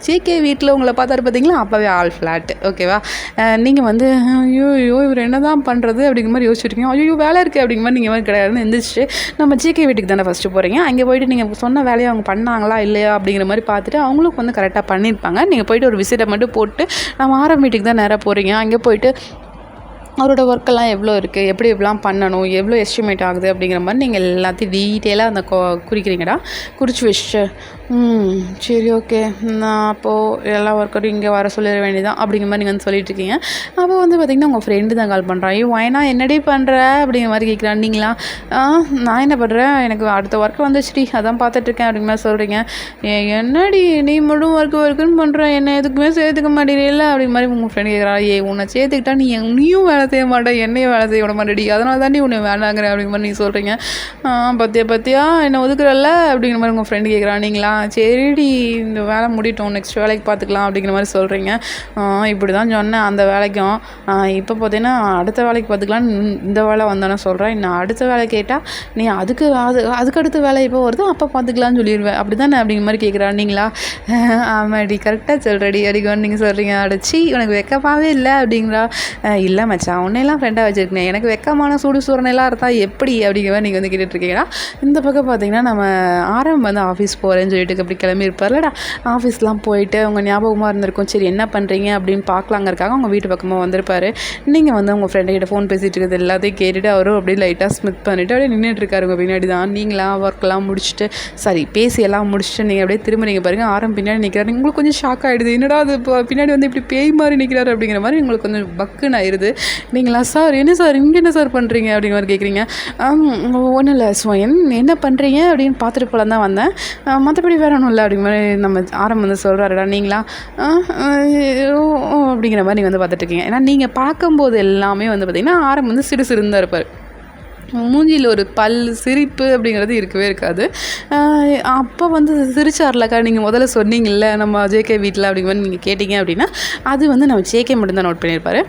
ஜேகே வீட்டில் உங்களை பார்த்தாரு பார்த்தீங்களா, அப்போவே ஆல் ஃப்ளாட் ஓகேவா. நீங்கள் வந்து ஐயோ இவர் என்ன தான் பண்ணுறது அப்படிங்கிற மாதிரி யோசிச்சுருக்கீங்க. ஐயோ வேலை இருக்குது அப்படிங்கிற மாதிரி நீங்கள் மாதிரி கிடையாதுன்னு எந்திரிச்சு நம்ம ஜேகே வீட்டுக்கு தானே ஃபஸ்ட்டு போகிறீங்க. அங்கே போய்ட்டு நீங்கள் சொன்ன வேலையை அவங்க பண்ணாங்களா இல்லையா அப்படிங்கிற மாதிரி பார்த்துட்டு அவங்களுக்கு வந்து கரெக்டாக பண்ணியிருப்பாங்க. நீங்கள் போய்ட்டு ஒரு விசிட்டை மட்டும் போட்டு நம்ம ஆரம் வீட்டுக்கு தான் நேராக போகிறீங்க. அங்கே போய்ட்டு அவரோட ஒர்க்கெல்லாம் எவ்வளோ இருக்குது, எப்படி எப்படிலாம் பண்ணணும், எவ்வளோ எஸ்டிமேட் ஆகுது அப்படிங்கிற மாதிரி நீங்கள் எல்லாத்தையும் டீட்டெயிலாக அந்த குறிக்கிறீங்கடா. குறித்து வச்சுட்டு சரி ஓகே நான் அப்போது எல்லா ஒர்க்கரும் இங்கே வர சொல்லிட வேண்டியதான் அப்படிங்கிற மாதிரி நீங்கள் வந்து சொல்லிட்டுருக்கீங்க. அப்போ வந்து பார்த்திங்கன்னா உங்கள் ஃப்ரெண்டு தான் கால் பண்ணுறான். ஐயோ வாயனா என்னடி பண்ணுற அப்படிங்கிற மாதிரி கேட்குறான். நீங்களா நான் என்ன பண்ணுறேன், எனக்கு அடுத்த ஒர்க்கு வந்துச்சுடி அதான் பார்த்துட்ருக்கேன் அப்படிங்கிற மாதிரி சொல்கிறீங்க. என்னடி நீ மட்டும் ஒர்க்குன்னு பண்ணுறேன், என்ன எதுக்குமே சேர்த்துக்க மாட்டேங்கல அப்படிங்கிற மாதிரி உங்கள் ஃப்ரெண்டு கேட்குறா. உன்னை சேர்த்துக்கிட்டா நீயும் வேலை செய்ய மாட்டேன், என்னையும் வேலை செய்ய விட மாட்டேடி, அதனால தான் நீ உன்னை வேணாங்கிறேன் அப்படிங்கிற மாதிரி நீங்கள் சொல்கிறீங்க. பத்தியா என்ன ஒதுக்குறல்ல அப்படிங்கிற மாதிரி உங்கள் ஃப்ரெண்டு கேட்குறா. நீங்களா சரிடி இந்த வேலை முடியட்டும், நெக்ஸ்ட் வேலைக்கு பார்த்துக்கலாம் அப்படிங்கிற மாதிரி சொல்கிறீங்க. இப்படி தான் சொன்னேன் அந்த வேலைக்கும். இப்போ பார்த்தீங்கன்னா அடுத்த வேலைக்கு பார்த்துக்கலான்னு இந்த வேலை வந்தோன்னே சொல்கிறேன். நான் அடுத்த வேலை கேட்டால் நீ அதுக்கடுத்த வேலை எப்போ வருதோ அப்போ பார்த்துக்கலான்னு சொல்லிடுவேன், அப்படி தானே அப்படிங்கிற மாதிரி கேட்குறான்னீங்களா? ஆமாடி கரெக்டாக சொல்கிறடி அப்படிங்கன்னு நீங்கள் சொல்கிறீங்க. அடிச்சி உனக்கு வெக்கமாகவே இல்லை அப்படிங்கிறா. இல்லை மச்சான், உன்னையெல்லாம் ஃப்ரெண்டாக வச்சுருக்கேன், எனக்கு வெக்கமான சூடு சூறனைலாம் இருந்தால் எப்படி அப்படிங்கிற மாதிரி நீங்கள் வந்து கேட்டுட்ருக்கீங்கன்னா, இந்த பக்கம் பார்த்தீங்கன்னா நம்ம ஆரம் வந்து ஆஃபீஸ் போகிறேன்னு சொல்லிட்டு அப்படி கிளம்பியிருப்பார்லடா. ஆஃபீஸ்லாம் போயிட்டு அவங்க ஞாபகமாக இருந்திருக்கும், சரி என்ன பண்ணுறீங்க அப்படின்னு பார்க்கலாங்கிறக்காக அவங்க வீட்டு பக்கமாக வந்திருப்பார். நீங்கள் வந்து உங்கள் ஃப்ரெண்டுக்கிட்ட ஃபோன் பேசிகிட்டு இருக்கிறது எல்லாத்தையும் கேட்டுட்டு அவரும் அப்படியே லைட்டாக ஸ்மித் பண்ணிவிட்டு அப்படியே நின்றுட்டுருக்காரு உங்கள் பின்னாடி தான். நீங்களாம் ஒர்க்கெலாம் முடிச்சுட்டு சரி பேசி எல்லாம் முடிச்சுட்டு நீங்கள் அப்படியே திரும்ப பாருங்கள் ஆரம் பின்னாடி நிற்கிறாரு. உங்களுக்கு கொஞ்சம் ஷாக் ஆகிடுது, என்னடா அது இப்போ பின்னாடி வந்து இப்படி பேய் மாதிரி நிற்கிறாரு அப்படிங்கிற மாதிரி உங்களுக்கு கொஞ்சம் பக்குன்னு ஆயிடுது. நீங்களா சார் என்ன சார் இங்கே என்ன சார் பண்ணுறீங்க அப்படிங்கிற மாதிரி கேட்குறீங்க. ஒன்றும் இல்லை ஸ்வயன் என்ன பண்ணுறீங்க அப்படின்னு பார்த்துட்டு போலாம் தான் வந்தேன், மற்றபடி வேறு ஒன்றும் இல்லை அப்படிங்கிற மாதிரி நம்ம ஆரம் வந்து சொல்கிறாருடா. நீங்களா அப்படிங்கிற மாதிரி நீங்கள் வந்து பார்த்துட்ருக்கீங்க. ஏன்னா நீங்கள் பார்க்கும்போது எல்லாமே வந்து பார்த்திங்கன்னா ஆரம் வந்து சிறு சிறுந்தான் இருப்பார். மூஞ்சியில் ஒரு சிரிப்பு அப்படிங்கிறது இருக்கவே இருக்காது. அப்போ வந்து சிரிச்சார்லக்கா நீங்கள் முதல்ல சொன்னீங்கல்ல நம்ம ஜேகே வீட்டில் அப்படிங்கிற நீங்கள் கேட்டிங்க அப்படின்னா அது வந்து நம்ம ஜேகே மட்டும்தான் நோட் பண்ணியிருப்பார்.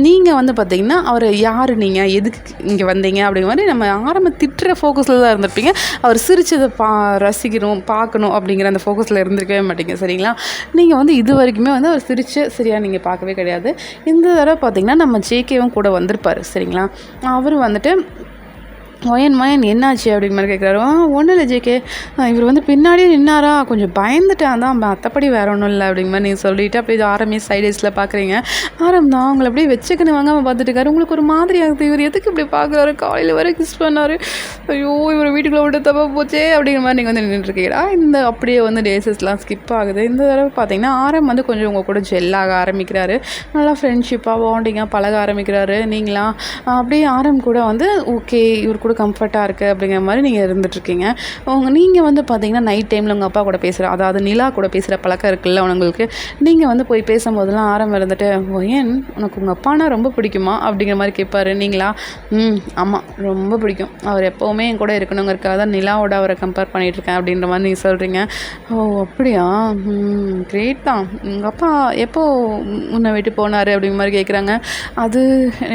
நீங்கள் வந்து பார்த்திங்கன்னா அவர் யார், நீங்கள் எதுக்கு இங்கே வந்தீங்க அப்படிங்கிற மாதிரி நம்ம ஆரம்ப திட்டுற ஃபோக்கஸில் தான் இருந்திருப்பீங்க. அவர் சிரிச்சதை ரசிக்கணும் பார்க்கணும் அப்படிங்கிற அந்த ஃபோக்கஸில் இருந்திருக்கவே மாட்டீங்க சரிங்களா. நீங்கள் வந்து இது வரைக்குமே வந்து அவர் சிரித்து சரியாக நீங்கள் பார்க்கவே கிடையாது. இந்த தடவை பார்த்திங்கன்னா நம்ம ஜேகேவும் கூட வந்திருப்பார் சரிங்களா. அவர் வந்துட்டு மயன் என்னாச்சு அப்படிங்கிற மாதிரி கேட்குறாரு. ஒன்றும் இல்லை ஜேகே, இவர் வந்து பின்னாடியே நின்னாரா, கொஞ்சம் பயந்துட்டான் தான், மற்றபடி வேறு ஒன்றும் இல்லை அப்படிங்கிற மாதிரி நீங்கள் சொல்லிவிட்டு அப்படியே ஆரம்பி சைடேஸில் பார்க்குறீங்க. ஆரம் தான் உங்களை அப்படியே வச்சுக்கணும் வாங்காமல் பார்த்துட்டு இருக்காரு. உங்களுக்கு ஒரு மாதிரி ஆகுது, இவர் எதுக்கு இப்படி பார்க்குறாரு, காலையில் வரை கிஸ் பண்ணார், ஐயோ இவர் வீட்டுக்குள்ளே விட்டு தப்பா போச்சே அப்படிங்கிற மாதிரி நீங்கள் வந்து நின்றுட்டுருக்கீங்களா. இந்த அப்படியே வந்து டேஸஸ்லாம் ஸ்கிப் ஆகுது. இந்த தடவை பார்த்தீங்கன்னா ஆரம் வந்து கொஞ்சம் உங்கள் கூட ஜெல்லாக ஆரம்பிக்கிறாரு, நல்லா ஃப்ரெண்ட்ஷிப்பாக பாண்டிங்காக பழக ஆரம்பிக்கிறாரு. நீங்களாம் அப்படியே ஆரம் கூட வந்து ஓகே இவர் கூட கம்ஃபர்ட்டாக இருக்குது அப்படிங்கிற மாதிரி நீங்கள் இருந்துகிட்ருக்கீங்க. நீங்கள் வந்து பார்த்தீங்கன்னா நைட் டைமில் உங்கள் அப்பா கூட பேசுகிற, அதாவது நிலா கூட பேசுகிற பழக்கம் இருக்குல்ல உங்களுக்கு, நீங்கள் வந்து போய் பேசும்போதெல்லாம் ஆரம் இருந்துட்டு ஏன் உனக்கு உங்கள் அப்பானா ரொம்ப பிடிக்குமா அப்படிங்கிற மாதிரி கேட்பாரு. நீங்களா ஆமாம் ரொம்ப பிடிக்கும், அவர் எப்போவுமே என் கூட இருக்கணுங்கிறக்காக தான் நிலாவோட அவரை கம்பேர் பண்ணிகிட்ருக்கேன் அப்படின்ற மாதிரி நீங்கள் சொல்கிறீங்க. ஓ அப்படியா, கிரேட் தான். உங்கள் அப்பா எப்போ உன்னை விட்டு போனார் அப்படிங்கிற மாதிரி கேட்குறாங்க. அது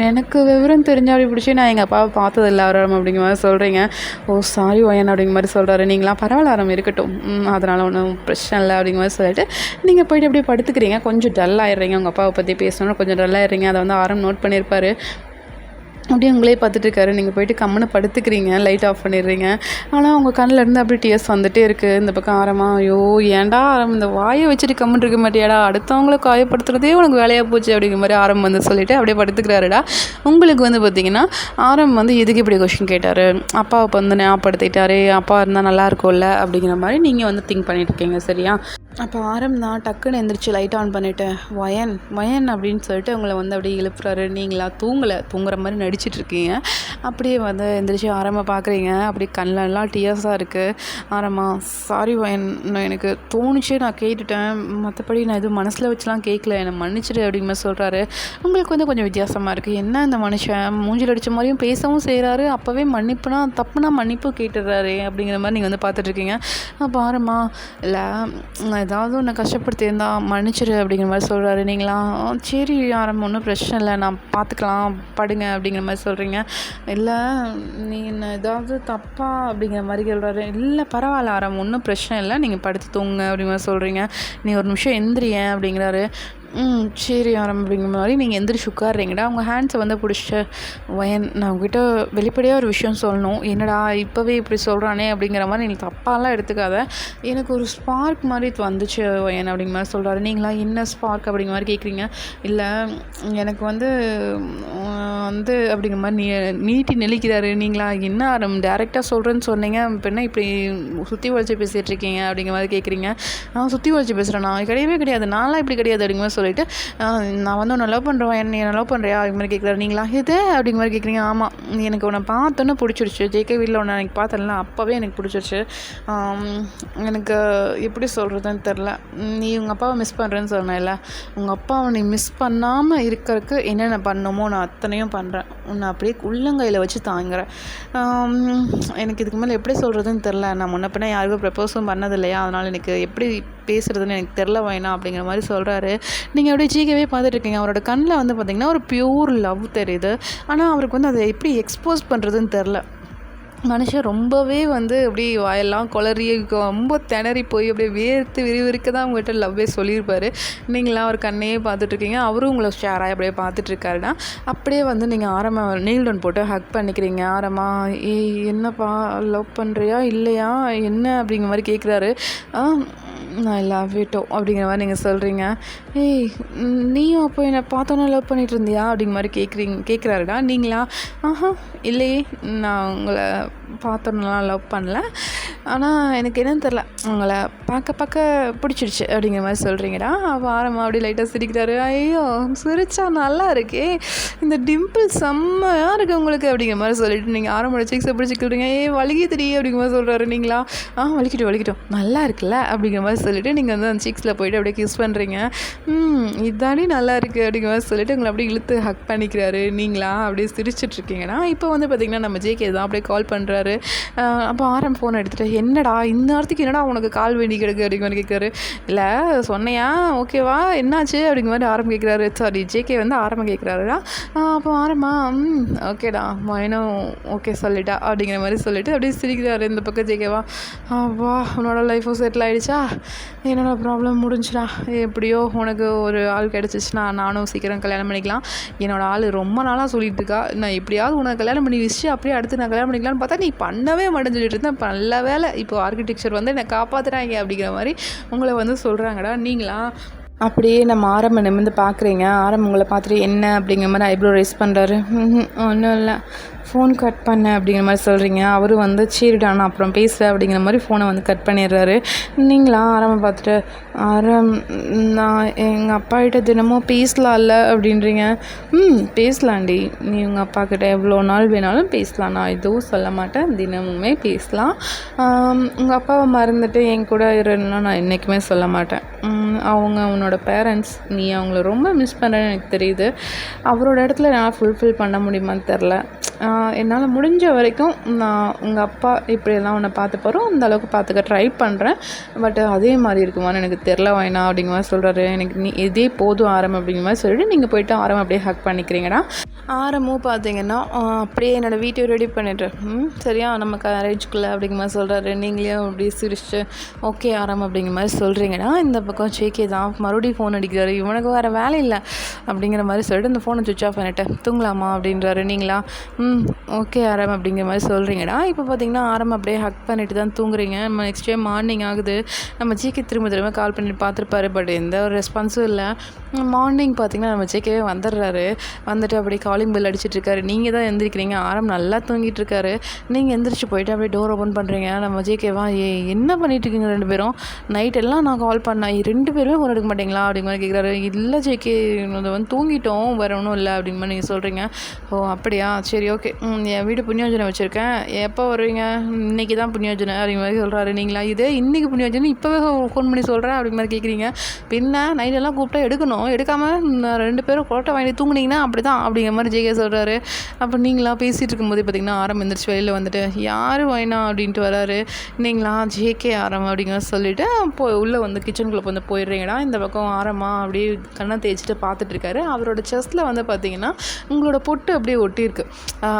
எனக்கு விவரம் தெரிஞ்சாலும் பிடிச்சி நான் எங்கள் அப்பாவை பார்த்ததில்லை அவரம் அப்படிங்கிற மாதிரி சொல்கிறீங்க. ஓ சாரி ஒயன் அப்படிங்கிற மாதிரி சொல்கிறாரு. நீங்களாம் பரவாயில்ல ஆரம் இருக்கட்டும், அதனால் ஒன்றும் பிரச்சனை இல்லை அப்படிங்கிற மாதிரி சொல்லிட்டு நீங்கள் போய்ட்டு அப்படியே படுத்துக்கிறீங்க. கொஞ்சம் டல் ஆகிடுறீங்க, உங்கள் அப்பாவை பற்றி பேசணும்னு கொஞ்சம் டல் ஆகிடுறீங்க. அதை வந்து ஆரம் நோட் பண்ணியிருப்பார். அப்படியே உங்களே பார்த்துட்டு இருக்காரு. நீங்கள் போய்ட்டு கம்முன்னு படுத்துக்கிறீங்க, லைட் ஆஃப் பண்ணிடுறீங்க. ஆனால் உங்கள் கண்ணிலேருந்து அப்படியே டியர்ஸ் வந்துகிட்டே இருக்குது. இந்த பக்கம் ஆரமா ஐயோ ஏன்டா ஆரம் இந்த வாயை வச்சுட்டு கம்முன்னு இருக்க மாட்டியாடா, அடுத்தவங்கள காயப்படுத்துறதே உனக்கு வேலையாக போச்சு அப்படிங்கிற மாதிரி ஆரம் வந்து சொல்லிவிட்டு அப்படியே படுத்துக்கிறாருடா. உங்களுக்கு வந்து பார்த்திங்கன்னா ஆரம் வந்து எதுக்கு இப்படி கொஷின் கேட்டார், அப்பாவை வந்து ஞாபகப்படுத்திட்டாரு, அப்பா இருந்தால் நல்லா இருக்கும்ல அப்படிங்கிற மாதிரி நீங்கள் வந்து திங்க் பண்ணிட்டு இருக்கீங்க சரியா. அப்போ ஆரம் தான் டக்குன்னு எந்திரிச்சு லைட் ஆன் பண்ணிவிட்டு வயன் அப்படின்னு சொல்லிட்டு உங்களை வந்து அப்படியே எழுப்புறாரு. நீங்களா தூங்குற மாதிரி நடிச்சிட்ருக்கீங்க. அப்படியே வந்து எந்திரிச்சு ஆரமாக பார்க்குறீங்க. அப்படியே கண்ணெல்லாம் டியர்ஸாக இருக்குது. ஆரமா சாரி வயன், நான் எனக்கு தோணுச்சு, நான் கேட்டுட்டேன், மற்றபடி நான் எதுவும் மனசில் வச்சுலாம் கேட்கல, என்னை மன்னிச்சிடு அப்படிங்கிற மாதிரி சொல்கிறாரு. உங்களுக்கு வந்து கொஞ்சம் வித்தியாசமாக இருக்குது. என்ன இந்த மனுஷன் மூஞ்சில் அடித்த மாதிரியும் பேசவும் செய்கிறாரு, அப்போவே தப்புனா மன்னிப்பு கேட்டுடுறாரு அப்படிங்கிற மாதிரி நீங்கள் வந்து பார்த்துட்ருக்கீங்க. அப்போ ஆரமா இல்லை ஏதாவது ஒன்று கஷ்டப்படுத்தியிருந்தா மன்னிச்சிடு அப்படிங்கிற மாதிரி சொல்கிறாரு. நீங்களா சரி ஆரம்பம் ஒன்றும் பிரச்சனை இல்லை, நான் பார்த்துக்கலாம் படுங்க அப்படிங்கிற மாதிரி சொல்கிறீங்க. இல்லை நீ என்ன ஏதாவது தப்பா அப்படிங்கிற மாதிரி சொல்கிறாரு. இல்லை பரவாயில்ல ஆரம்பம் ஒன்றும் பிரச்சனை இல்லை, நீங்கள் படுத்து தூங்க அப்படிங்கிற மாதிரி சொல்கிறீங்க. நீ ஒரு நிமிஷம் எந்திரியேன் அப்படிங்கிறாரு. சரி ஆரம்பம் அப்படிங்கிற மாதிரி நீங்கள் எந்திரிச்சு உட்காடுறீங்கடா. உங்கள் ஹேண்ட்ஸை வந்து பிடிச்சிட்டு வயன் நான் உங்ககிட்ட வெளிப்படையாக ஒரு விஷயம் சொல்லணும், என்னடா இப்போவே இப்படி சொல்கிறானே அப்படிங்கிற மாதிரி எனக்கு தப்பாலாம் எடுத்துக்காத, எனக்கு ஒரு ஸ்பார்க் மாதிரி வந்துச்சு வயன் அப்படிங்கிற மாதிரி சொல்கிறாரு. நீங்களா என்ன ஸ்பார்க் அப்படிங்கிற மாதிரி கேட்குறீங்க. இல்லை எனக்கு வந்து அப்படிங்கிற மாதிரி நீட்டி நெளிக்கிறாரு. நீங்களா என்ன ஆரம் டேரெக்டாக சொல்கிறேன்னு சொன்னீங்க, இப்போ என்ன இப்படி சுற்றி வளைச்சி பேசிகிட்டு இருக்கீங்க அப்படிங்கிற மாதிரி கேட்குறீங்க. நான் சுற்றி வளைச்சி பேசுகிறேன், நான் கிடையாது, நான்லாம் இப்படி கிடையாது அப்படிங்கிற மாதிரி சொல்லிவிட்டு நான் வந்து உன்னை லவ் பண்ணுறேன், என்ன லவ் பண்ணுறியா அப்படிங்கிற மாதிரி கேட்குறாரு. நீங்களா இது அப்படிங்கிற மாதிரி கேட்குறீங்க. ஆமாம் எனக்கு உன்னை பார்த்தோன்னே பிடிச்சிருச்சு, ஜேகே வீட்டில் உன்னை எனக்கு பார்த்தேன்ல அப்போவே எனக்கு பிடிச்சிருச்சு, எனக்கு எப்படி சொல்கிறதுன்னு தெரில, நீ உங்கள் அப்பாவை மிஸ் பண்ணுறேன்னு சொன்னேன்ல, உங்கள் அப்பாவை நீ மிஸ் பண்ணாமல் இருக்கிறதுக்கு என்னென்ன பண்ணணுமோ நான் அத்தனையும் பண்ணுறேன், உன்னை அப்படியே உள்ளங்கையில் வச்சு தாங்குறேன். எனக்கு இதுக்கு மேலே எப்படி சொல்கிறதுன்னு தெரில. நான் முன்ன பின்ன யாருக்கும் ப்ரப்போஸும் பண்ணது இல்லையா, அதனால் எனக்கு எப்படி பேசுகிறதுன்னு எனக்கு தெரில வேணாம் அப்படிங்கிற மாதிரி சொல்கிறாரு. நீங்கள் அப்படியே ஜிகேவே பார்த்துட்ருக்கீங்க. அவரோட கண்ணில் வந்து பார்த்திங்கன்னா ஒரு பியூர் லவ் தெரியுது. ஆனால் அவருக்கு வந்து அதை எப்படி எக்ஸ்போஸ் பண்ணுறதுன்னு தெரில. மனுஷன் ரொம்பவே வந்து அப்படி வாயெல்லாம் குளறி ரொம்ப திணறி போய் அப்படியே வேர்த்து விறுவிறுக்க தான் அவங்ககிட்ட லவ்வே சொல்லியிருப்பார். நீங்களாம் அவர் கண்ணையே பார்த்துட்ருக்கீங்க. அவரும் உங்களை ஷேராக அப்படியே பார்த்துட்ருக்காருன்னா அப்படியே வந்து நீங்கள் ஆரமாக நீல் டவுன் போட்டு ஹக் பண்ணிக்கிறீங்க. ஆரமாக என்னப்பா லவ் பண்ணுறியா இல்லையா என்ன அப்படிங்கிற மாதிரி கேட்குறாரு. நான் லவ் யூ அப்படிங்கிற மாதிரி நீங்கள் சொல்கிறீங்க. நீயும் அப்போ என்னை பார்த்தோன்னே லவ் பண்ணிகிட்டு இருந்தியா அப்படிங்கிற மாதிரி கேட்குறாருடா. நீங்களா இல்லையே, நான் உங்களை பார்த்தோன்னெலாம் லவ் பண்ணல, ஆனால் எனக்கு என்னன்னு தெரில, உங்களை பார்க்க பிடிச்சிடுச்சு அப்படிங்கிற மாதிரி சொல்கிறீங்கடா. அப்போ ஆரம்பம் அப்படி லைட்டாக சிரிக்கிறாரு. ஐயோ சிரிச்சா நல்லா இருக்கே, இந்த டிம்பிள் செம்மையாக இருக்குது உங்களுக்கு அப்படிங்கிற மாதிரி சொல்லிட்டு நீங்கள் ஆரம்போட சிக்ஸை பிடிச்சிக்கிறீங்க. வலிக்குதுடி அப்படிங்கிற மாதிரி சொல்கிறாரு. நீங்களா வலிக்கிட்டோம் நல்லா இருக்குல்ல அப்படிங்கிற மாதிரி சொல்லிவிட்டு நீங்கள் வந்து அந்த சிக்ஸில் போய்ட்டு அப்படியே கிஸ் பண்ணுறீங்க. இதானே நல்லா இருக்குது அப்படிங்கிற மாதிரி சொல்லிவிட்டு உங்களை அப்படியே இழுத்து ஹக் பண்ணிக்கிறாரு. நீங்களா அப்படியே சிரிச்சிட்ருக்கீங்கன்னா இப்போ வந்து பார்த்திங்கன்னா நம்ம ஜேகே தான் அப்படியே கால் பண்ணுறாரு. அப்போ ஆரம் ஃபோன் எடுத்துகிட்டு என்னடா இந்த நேரத்துக்கு என்னடா உனக்கு கால் வேண்டி கிடக்கு அப்படிங்கிற மாதிரி கேட்குறாரு. இல்லை சொன்னையா ஓகேவா என்னாச்சு அப்படிங்கிற மாதிரி ஆரம் கேட்குறாரு. சாரி ஜேகே வந்து ஆரம்பம் கேட்குறாருடா. அப்போ ஆரம்பா ஓகேடா மைனும் ஓகே சொல்லிட்டா அப்படிங்கிற மாதிரி சொல்லிவிட்டு அப்படியே சிரிக்கிறாரு. இந்த பக்கம் ஜேகேவா வா உன்னோட லைஃப்பும் செட்டில் ஆகிடுச்சா, என்னோட ப்ராப்ளம் முடிஞ்சுடா, எப்படியோ உனக்கு ஒரு ஆள் கிடச்சிச்சுன்னா நானும் சீக்கிரம் கல்யாணம் பண்ணிக்கலாம். என்னோட ஆள் ரொம்ப நாளாக சொல்லிட்டு இருக்கா, நான் எப்படியாவது உனக்கு கல்யாணம் பண்ணி வச்சு அப்படியே அடுத்து நான் கல்யாணம் பண்ணிக்கலான்னு பார்த்தா நீ பண்ணவே மாட்டேன்னு சொல்லிட்டு இருந்தேன். நல்ல வேலை இப்போ ஆர்கிடெக்சர் வந்து என்னை காப்பாற்றுறாங்க அப்படிங்கிற மாதிரி உங்களை வந்து சொல்கிறாங்கடா. நீங்களா அப்படியே நம்ம ஆரம்பம் நிமிர்ந்து பார்க்குறீங்க. ஆரம்பம் உங்களை பார்த்துட்டு என்ன அப்படிங்கிற மாதிரி ஐப்ரோ ரைஸ் பண்ணுறாரு. ஒன்றும் இல்லை ஃபோன் கட் பண்ண அப்படிங்கிற மாதிரி சொல்கிறீங்க. அவரும் வந்து சரிடா நான் அப்புறம் பேசுகிறேன் அப்படிங்கிற மாதிரி ஃபோனை வந்து கட் பண்ணிடுறாரு. நீங்களா ஆரம்பம் பார்த்துட்டு நான் எங்கள் அப்பாக்கிட்ட தினமும் பேசலாம்ல அப்படின்றீங்க. பேசலாண்டி, நீ உங்கள் அப்பாக்கிட்ட எவ்வளோ நாள் வேணாலும் பேசலாம், நான் எதுவும் சொல்ல மாட்டேன், தினமுமே பேசலாம். உங்கள் அப்பாவை மறந்துட்டு என் கூட இருன்னா நான் என்றைக்குமே சொல்ல மாட்டேன். அவங்க உன்னோட பேரண்ட்ஸ், நீ அவங்கள ரொம்ப மிஸ் பண்ணுறேன்னு எனக்கு தெரியுது. அவரோட இடத்துல நான் ஃபுல்ஃபில் பண்ண முடியுமான்னு தெரில. என்னால் முடிஞ்ச வரைக்கும் நான் உங்கள் அப்பா இப்படியெல்லாம் உன்னை பார்த்து போகிறோம் அந்த அளவுக்கு பார்த்துக்க ட்ரை பண்ணுறேன். பட் அதே மாதிரி இருக்குமான்னு எனக்கு தெரில வேணாம் அப்படிங்கிற மாதிரி சொல்கிறாரு. எனக்கு நீ இதே போதும் ஆரம்பம் அப்படிங்கிற மாதிரி சொல்லிட்டு நீங்கள் போய்ட்டு ஆரம்பம் அப்படியே ஹக் பண்ணிக்கிறீங்கன்னா ஆரம்பம் பார்த்தீங்கன்னா அப்படியே என்னோடய வீட்டை ரெடி பண்ணிட்டு சரியா நம்ம கரேஜ்குள்ளே அப்படிங்கிற மாதிரி சொல்கிறாரு. நீங்களே அப்படியே சிரிச்சு ஓகே ஆரம்பம் அப்படிங்கிற மாதிரி சொல்கிறீங்கன்னா இந்த பக்கம் ஜேகே தான் மறுபடியும் ஃபோன் அடிக்கிறாரு. இவனுக்கு வேறு வேலை இல்லை அப்படிங்கிற மாதிரி சொல்லிட்டு இந்த ஃபோனை சுவிட்ச் ஆஃப் பண்ணிவிட்டு தூங்கலாமா அப்படின்றாரு. நீங்களா ஓகே ஆரம் அப்படிங்கிற மாதிரி சொல்கிறீங்கடா. இப்போ பார்த்தீங்கன்னா ஆரம் அப்படியே ஹக் பண்ணிட்டு தான் தூங்குறீங்க. நம்ம நெக்ஸ்ட் டே மார்னிங் ஆகுது. நம்ம ஜேகே திரும்ப கால் பண்ணிட்டு பார்த்துருப்பாரு. பட் எந்த ஒரு ரெஸ்பான்ஸும் இல்லை. மார்னிங் பார்த்தீங்கன்னா நம்ம ஜேகேவே வந்துடுறாரு. வந்துட்டு அப்படியே காலிங் பெல் அடிச்சிட்ருக்காரு. நீங்கள் தான் எந்திரிக்கிறீங்க. ஆரம் நல்லா தூங்கிட்டு இருக்காரு. நீங்கள் எந்திரிச்சு போயிட்டு அப்படியே டோர் ஓப்பன் பண்ணுறீங்க. நம்ம ஜேகேவா என்ன பண்ணிட்டு இருக்கீங்க ரெண்டு பேரும், நைட் எல்லாம் நான் கால் பண்ணேன், 2 பேருமே ஃபோன் எடுக்க மாட்டீங்களா அப்படிங்கிற மாதிரி கேட்குறாரு. இல்லை ஜேகே அதை வந்து தூங்கிட்டோம், வேறு ஒன்றும் இல்லை அப்படிங்கிற மாதிரி நீங்கள் சொல்கிறீங்க. ஓ அப்படியா சரி ஓகே, என் வீடு புண்ணியோஜனை வச்சுருக்கேன், எப்போ வருவீங்க, இன்றைக்கி தான் புண்ணியோஜனை அப்படிங்கிற மாதிரி சொல்கிறாரு. நீங்களா இது இன்றைக்கி புண்ணியோஜனை இப்போவே ஃபோன் பண்ணி சொல்கிறேன் அப்படிங்கிற மாதிரி கேட்குறீங்க. பின்ன நைட்டெல்லாம் கூப்பிட்டா எடுக்கணும், எடுக்காமல் 2 பேரும் கொட்டை வாங்கி தூங்குனீங்கன்னா அப்படி தான் அப்படிங்கிற மாதிரி ஜேகே சொல்கிறாரு. அப்போ நீங்களா பேசிகிட்டு இருக்கும்போது பார்த்தீங்கன்னா ஆரம் எந்திரிச்சு வெளியில் வந்துட்டு யார் வேணா அப்படின்ட்டு வராரு. நீங்களா ஜேகே ஆரம் அப்படிங்கிற சொல்லிவிட்டு உள்ளே வந்து கிச்சனுக்குள்ளே வந்து போயிடுறீங்கடா. இந்த பக்கம் ஆரமா அப்படியே கண்ணை தேய்ச்சிட்டு பார்த்துட்ருக்காரு. அவரோட செஸ்ட்டில் வந்து பார்த்தீங்கன்னா உங்களோட பொட்டு அப்படியே ஒட்டியிருக்கு.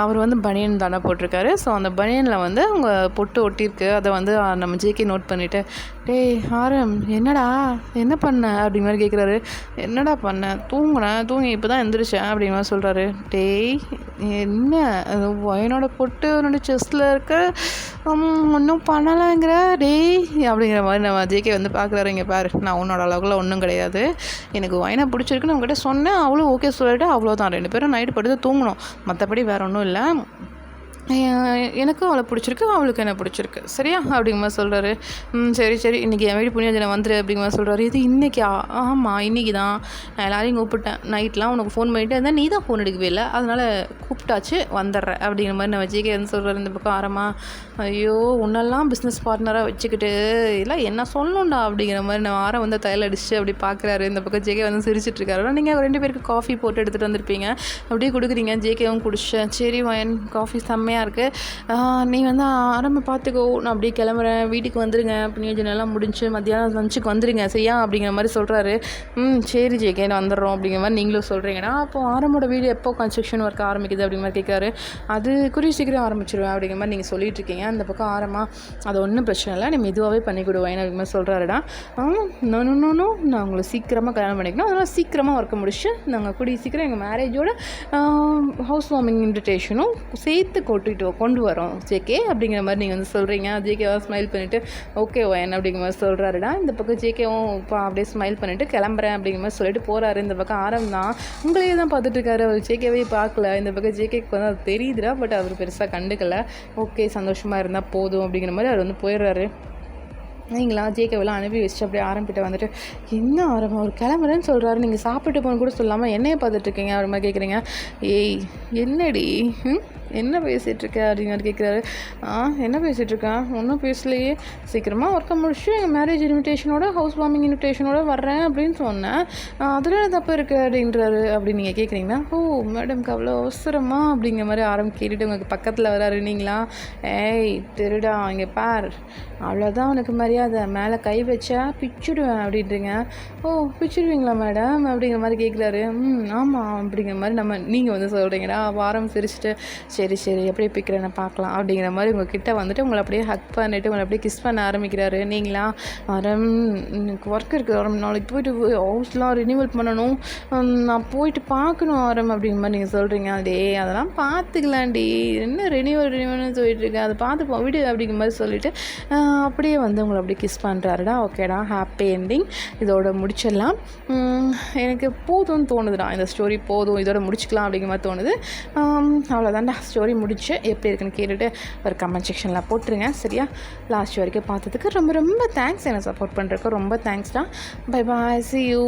அவர் வந்து பனியன் தானே போட்டிருக்காரு. ஸோ அந்த பனியனில் வந்து உங்கள் பொட்டு ஒட்டியிருக்கு. அதை வந்து நம்ம ஜேகே நோட் பண்ணிவிட்டு டேய் ஆரம் என்னடா என்ன பண்ண அப்படிங்கிற மாதிரி கேட்குறாரு. என்னடா பண்ணேன், தூங்கி இப்போ தான் எந்திரிச்சேன் அப்படிங்கிற மாதிரி சொல்கிறாரு. டேய் என்ன என்னோட பொட்டு என்னோட செஸ்ட்டில் இருக்க ஒன்றும் பண்ணலைங்கிற டேய் அப்படிங்கிற மாதிரி நம்ம ஜேகே வந்து பார்க்குறாரு. இங்கே பாரு, நான் உன்னோட அளவுக்குள்ள ஒன்றும் கிடையாது, எனக்கு ஒயினா பிடிச்சிருக்குன்னு உங்ககிட்ட சொன்னேன், அவ்வளோ ஓகே சொல்லிவிட்டு அவ்வளோதான். 2 பேரும் நைட்டு படுத்து தூங்கணும், மற்றபடி வேறு ஒன்றும் இல்லை. எனக்கும் அவளை பிடிச்சிருக்கு, அவளுக்கு என்ன பிடிச்சிருக்கு, சரியா அப்படிங்கிற மாதிரி சொல்கிறாரு. சரி சரி இன்றைக்கி என் வீடு புண்ணியஜனை வந்துரு அப்படிங்கிற மாதிரி சொல்கிறாரு. இது இன்றைக்கா? ஆமாம் இன்றைக்கி தான். எல்லாரையும் கூப்பிட்டேன். நைட்லாம் உனக்கு ஃபோன் பண்ணிட்டு இருந்தால் நீ தான் ஃபோன் எடுக்கவே இல்லை, அதனால் கூப்பிட்டாச்சு வந்துடுறேன் அப்படிங்கிற மாதிரி நான் ஜேகே வந்து சொல்கிறாரு. இந்த பக்கம் ஆரமா, ஐயோ உன்னெல்லாம் பிஸ்னஸ் பார்ட்னராக வச்சுக்கிட்டு எல்லாம் என்ன சொல்லணும்டா அப்படிங்கிற மாதிரி நான் ஆரம் வந்து தையல் அடிச்சு அப்படி பார்க்குறாரு. இந்த பக்கம் ஜேகே வந்து சிரிச்சிட்ருக்காரு. நீங்கள் 2 பேருக்கு காஃபி போட்டு எடுத்துகிட்டு வந்திருப்பீங்க, அப்படியே கொடுக்குறீங்க. ஜேகேவும் குடிச்சேன். சரி வயன் காஃபி செம்மையாக இருக்குது, நீ வந்து ஆரம்ப பார்த்துக்கோ, நான் அப்படியே கிளம்புறேன், வீட்டுக்கு வந்துடுங்க, புண்ணியஜனம் எல்லாம் முடிஞ்சு மத்தியானம் லஞ்சுக்கு வந்துடுங்க சரியா அப்படிங்கிற மாதிரி சொல்கிறாரு. சரி ஜேகே நான் வந்துடுறோம் அப்படிங்கிற மாதிரி நீங்களும் சொல்கிறீங்கன்னா, அப்போ ஆரம்போட வீடு எப்போ கன்ஸ்ட்ரக்ஷன் ஒர்க் ஆரம்பிக்குது அப்படிங்கிற மாதிரி கேட்காரு. அது குறி சீக்கிரம் ஆரம்பிச்சிடுவேன் அப்படிங்கிற மாதிரி நீங்கள் சொல்லிட்டு இருக்கீங்க. அந்த பக்கம் ஆரமா, அது ஒன்றும் பிரச்சனை இல்லை, நீ மெதுவாகவே பண்ணி கொடுவேன் அப்படிங்கிற மாதிரி சொல்கிறாருடா. நோ நான் உங்களை சீக்கிரமாக கல்யாணம் பண்ணிக்கணும், அதனால் சீக்கிரமாக ஒர்க்கை முடிச்சு நாங்கள் கூடிய சீக்கிரம் எங்கள் மேரேஜோட ஹவுஸ் வார்மிங் இன்விடேஷனும் சேர்த்து கொண்டு வரோம் ஜேகே அப்படிங்கிற மாதிரி நீங்கள் வந்து சொல்கிறீங்க. ஜேகேவாக ஸ்மைல் பண்ணிவிட்டு ஓகே ஒயன் அப்படிங்கிற மாதிரி சொல்கிறாருடா. இந்த பக்கம் ஜேகேவும் இப்போ அப்படியே ஸ்மைல் பண்ணிவிட்டு கிளம்புறேன் அப்படிங்கிற மாதிரி சொல்லிட்டு போகிறாரு. இந்த பக்கம் ஆரம் தான் உங்களையே தான் பார்த்துட்ருக்காரு, அவர் ஜேகேவே பார்க்கல. இந்த பக்கம் ஜேகேக்கு வந்து அது தெரியுதுடா, பட் அவர் பெருசாக கண்டுக்கல. ஓகே சந்தோஷமாக இருந்தால் போதும் அப்படிங்கிற மாதிரி அவர் வந்து போயிடுறாரு. நீங்களா ஜேகேவெல்லாம் அனுப்பி வச்சுட்டு அப்படியே ஆரம்பிட்டு வந்துட்டு, என்ன ஆரம்பம் ஒரு கிளம்புறேன்னு சொல்கிறாரு, நீங்கள் சாப்பிட்டு போகணும் கூட சொல்லாமல் என்னையே பார்த்துட்ருக்கீங்க அப்படி மாதிரி கேட்குறீங்க. ஏய் என்னடி என்ன பேசிகிட்ருக்க அப்படின்னு மாதிரி கேட்குறாரு. என்ன பேசிகிட்ருக்கேன், ஒன்றும் பேசலையே, சீக்கிரமாக ஒர்க்கை முடிச்சு எங்கள் மேரேஜ் இன்விடேஷனோட ஹவுஸ் வார்மிங் இன்விடேஷனோட வர்றேன் அப்படின்னு சொன்னேன், அதில் தப்பு இருக்குது அப்படின்றாரு. அப்படின்னு நீங்கள் கேட்குறீங்கன்னா, ஓ மேடம்க்கு அவ்வளோ அவசரமா அப்படிங்கிற மாதிரி கேட்டுட்டு உங்களுக்கு பக்கத்தில் வராரு. நீங்களா, ஏய் திருடா இங்கே பார், அவ்வளோதான் உனக்கு மரியாதை, மேலே கை வச்சா பிச்சுடுவேன் அப்படின்றீங்க. ஓ பிச்சுடுவீங்களா மேடம் அப்படிங்கிற மாதிரி கேட்குறாரு. ஆமாம் அப்படிங்கிற மாதிரி நீங்கள் வந்து சொல்கிறீங்கடா. வாரம் சிரிச்சுட்டு சரி எப்படி பிக்கிறேன்னு பார்க்கலாம் அப்படிங்கிற மாதிரி உங்கள்கிட்ட வந்துட்டு உங்களை அப்படியே ஹக் பண்ணிவிட்டு உங்களை அப்படியே கிஸ் பண்ண ஆரம்பிக்கிறாரு. நீங்களா, ஆரம் எனக்கு ஒர்க் இருக்குது ஆரம், நாளைக்கு போய்ட்டு ஹவுஸ்லாம் ரினியூவல் பண்ணணும், நான் போயிட்டு பார்க்கணும் ஆரம் அப்படிங்கிற மாதிரி நீங்கள் சொல்கிறீங்க. அதெல்லாம் பார்த்துக்கலாண்டி, என்ன ரினியூவல்னு சொல்லிட்டுருக்கேன், அதை பார்த்து விடு அப்படிங்கிற மாதிரி சொல்லிவிட்டு அப்படியே வந்து உங்களை அப்படியே கிஸ் பண்ணுறாருடா. ஓகேடா ஹாப்பி என்டிங், இதோட முடிச்சிடலாம். எனக்கு போதும்னு தோணுதுடா, இந்த ஸ்டோரி போதும், இதோட முடிச்சுக்கலாம் அப்படிங்கிற மாதிரி தோணுது. அவ்வளோதான்டா ஸ்டோரி முடிச்சு எப்படி இருக்குன்னு கேட்டுட்டு ஒரு கமெண்ட் செக்ஷனில் போட்டுருங்க சரியா. லாஸ்ட் வரைக்கும் பார்த்ததுக்கு ரொம்ப ரொம்ப தேங்க்ஸ், என்னை சப்போர்ட் பண்ணுறதுக்கு ரொம்ப தேங்க்ஸ்டா. Bye bye, see you.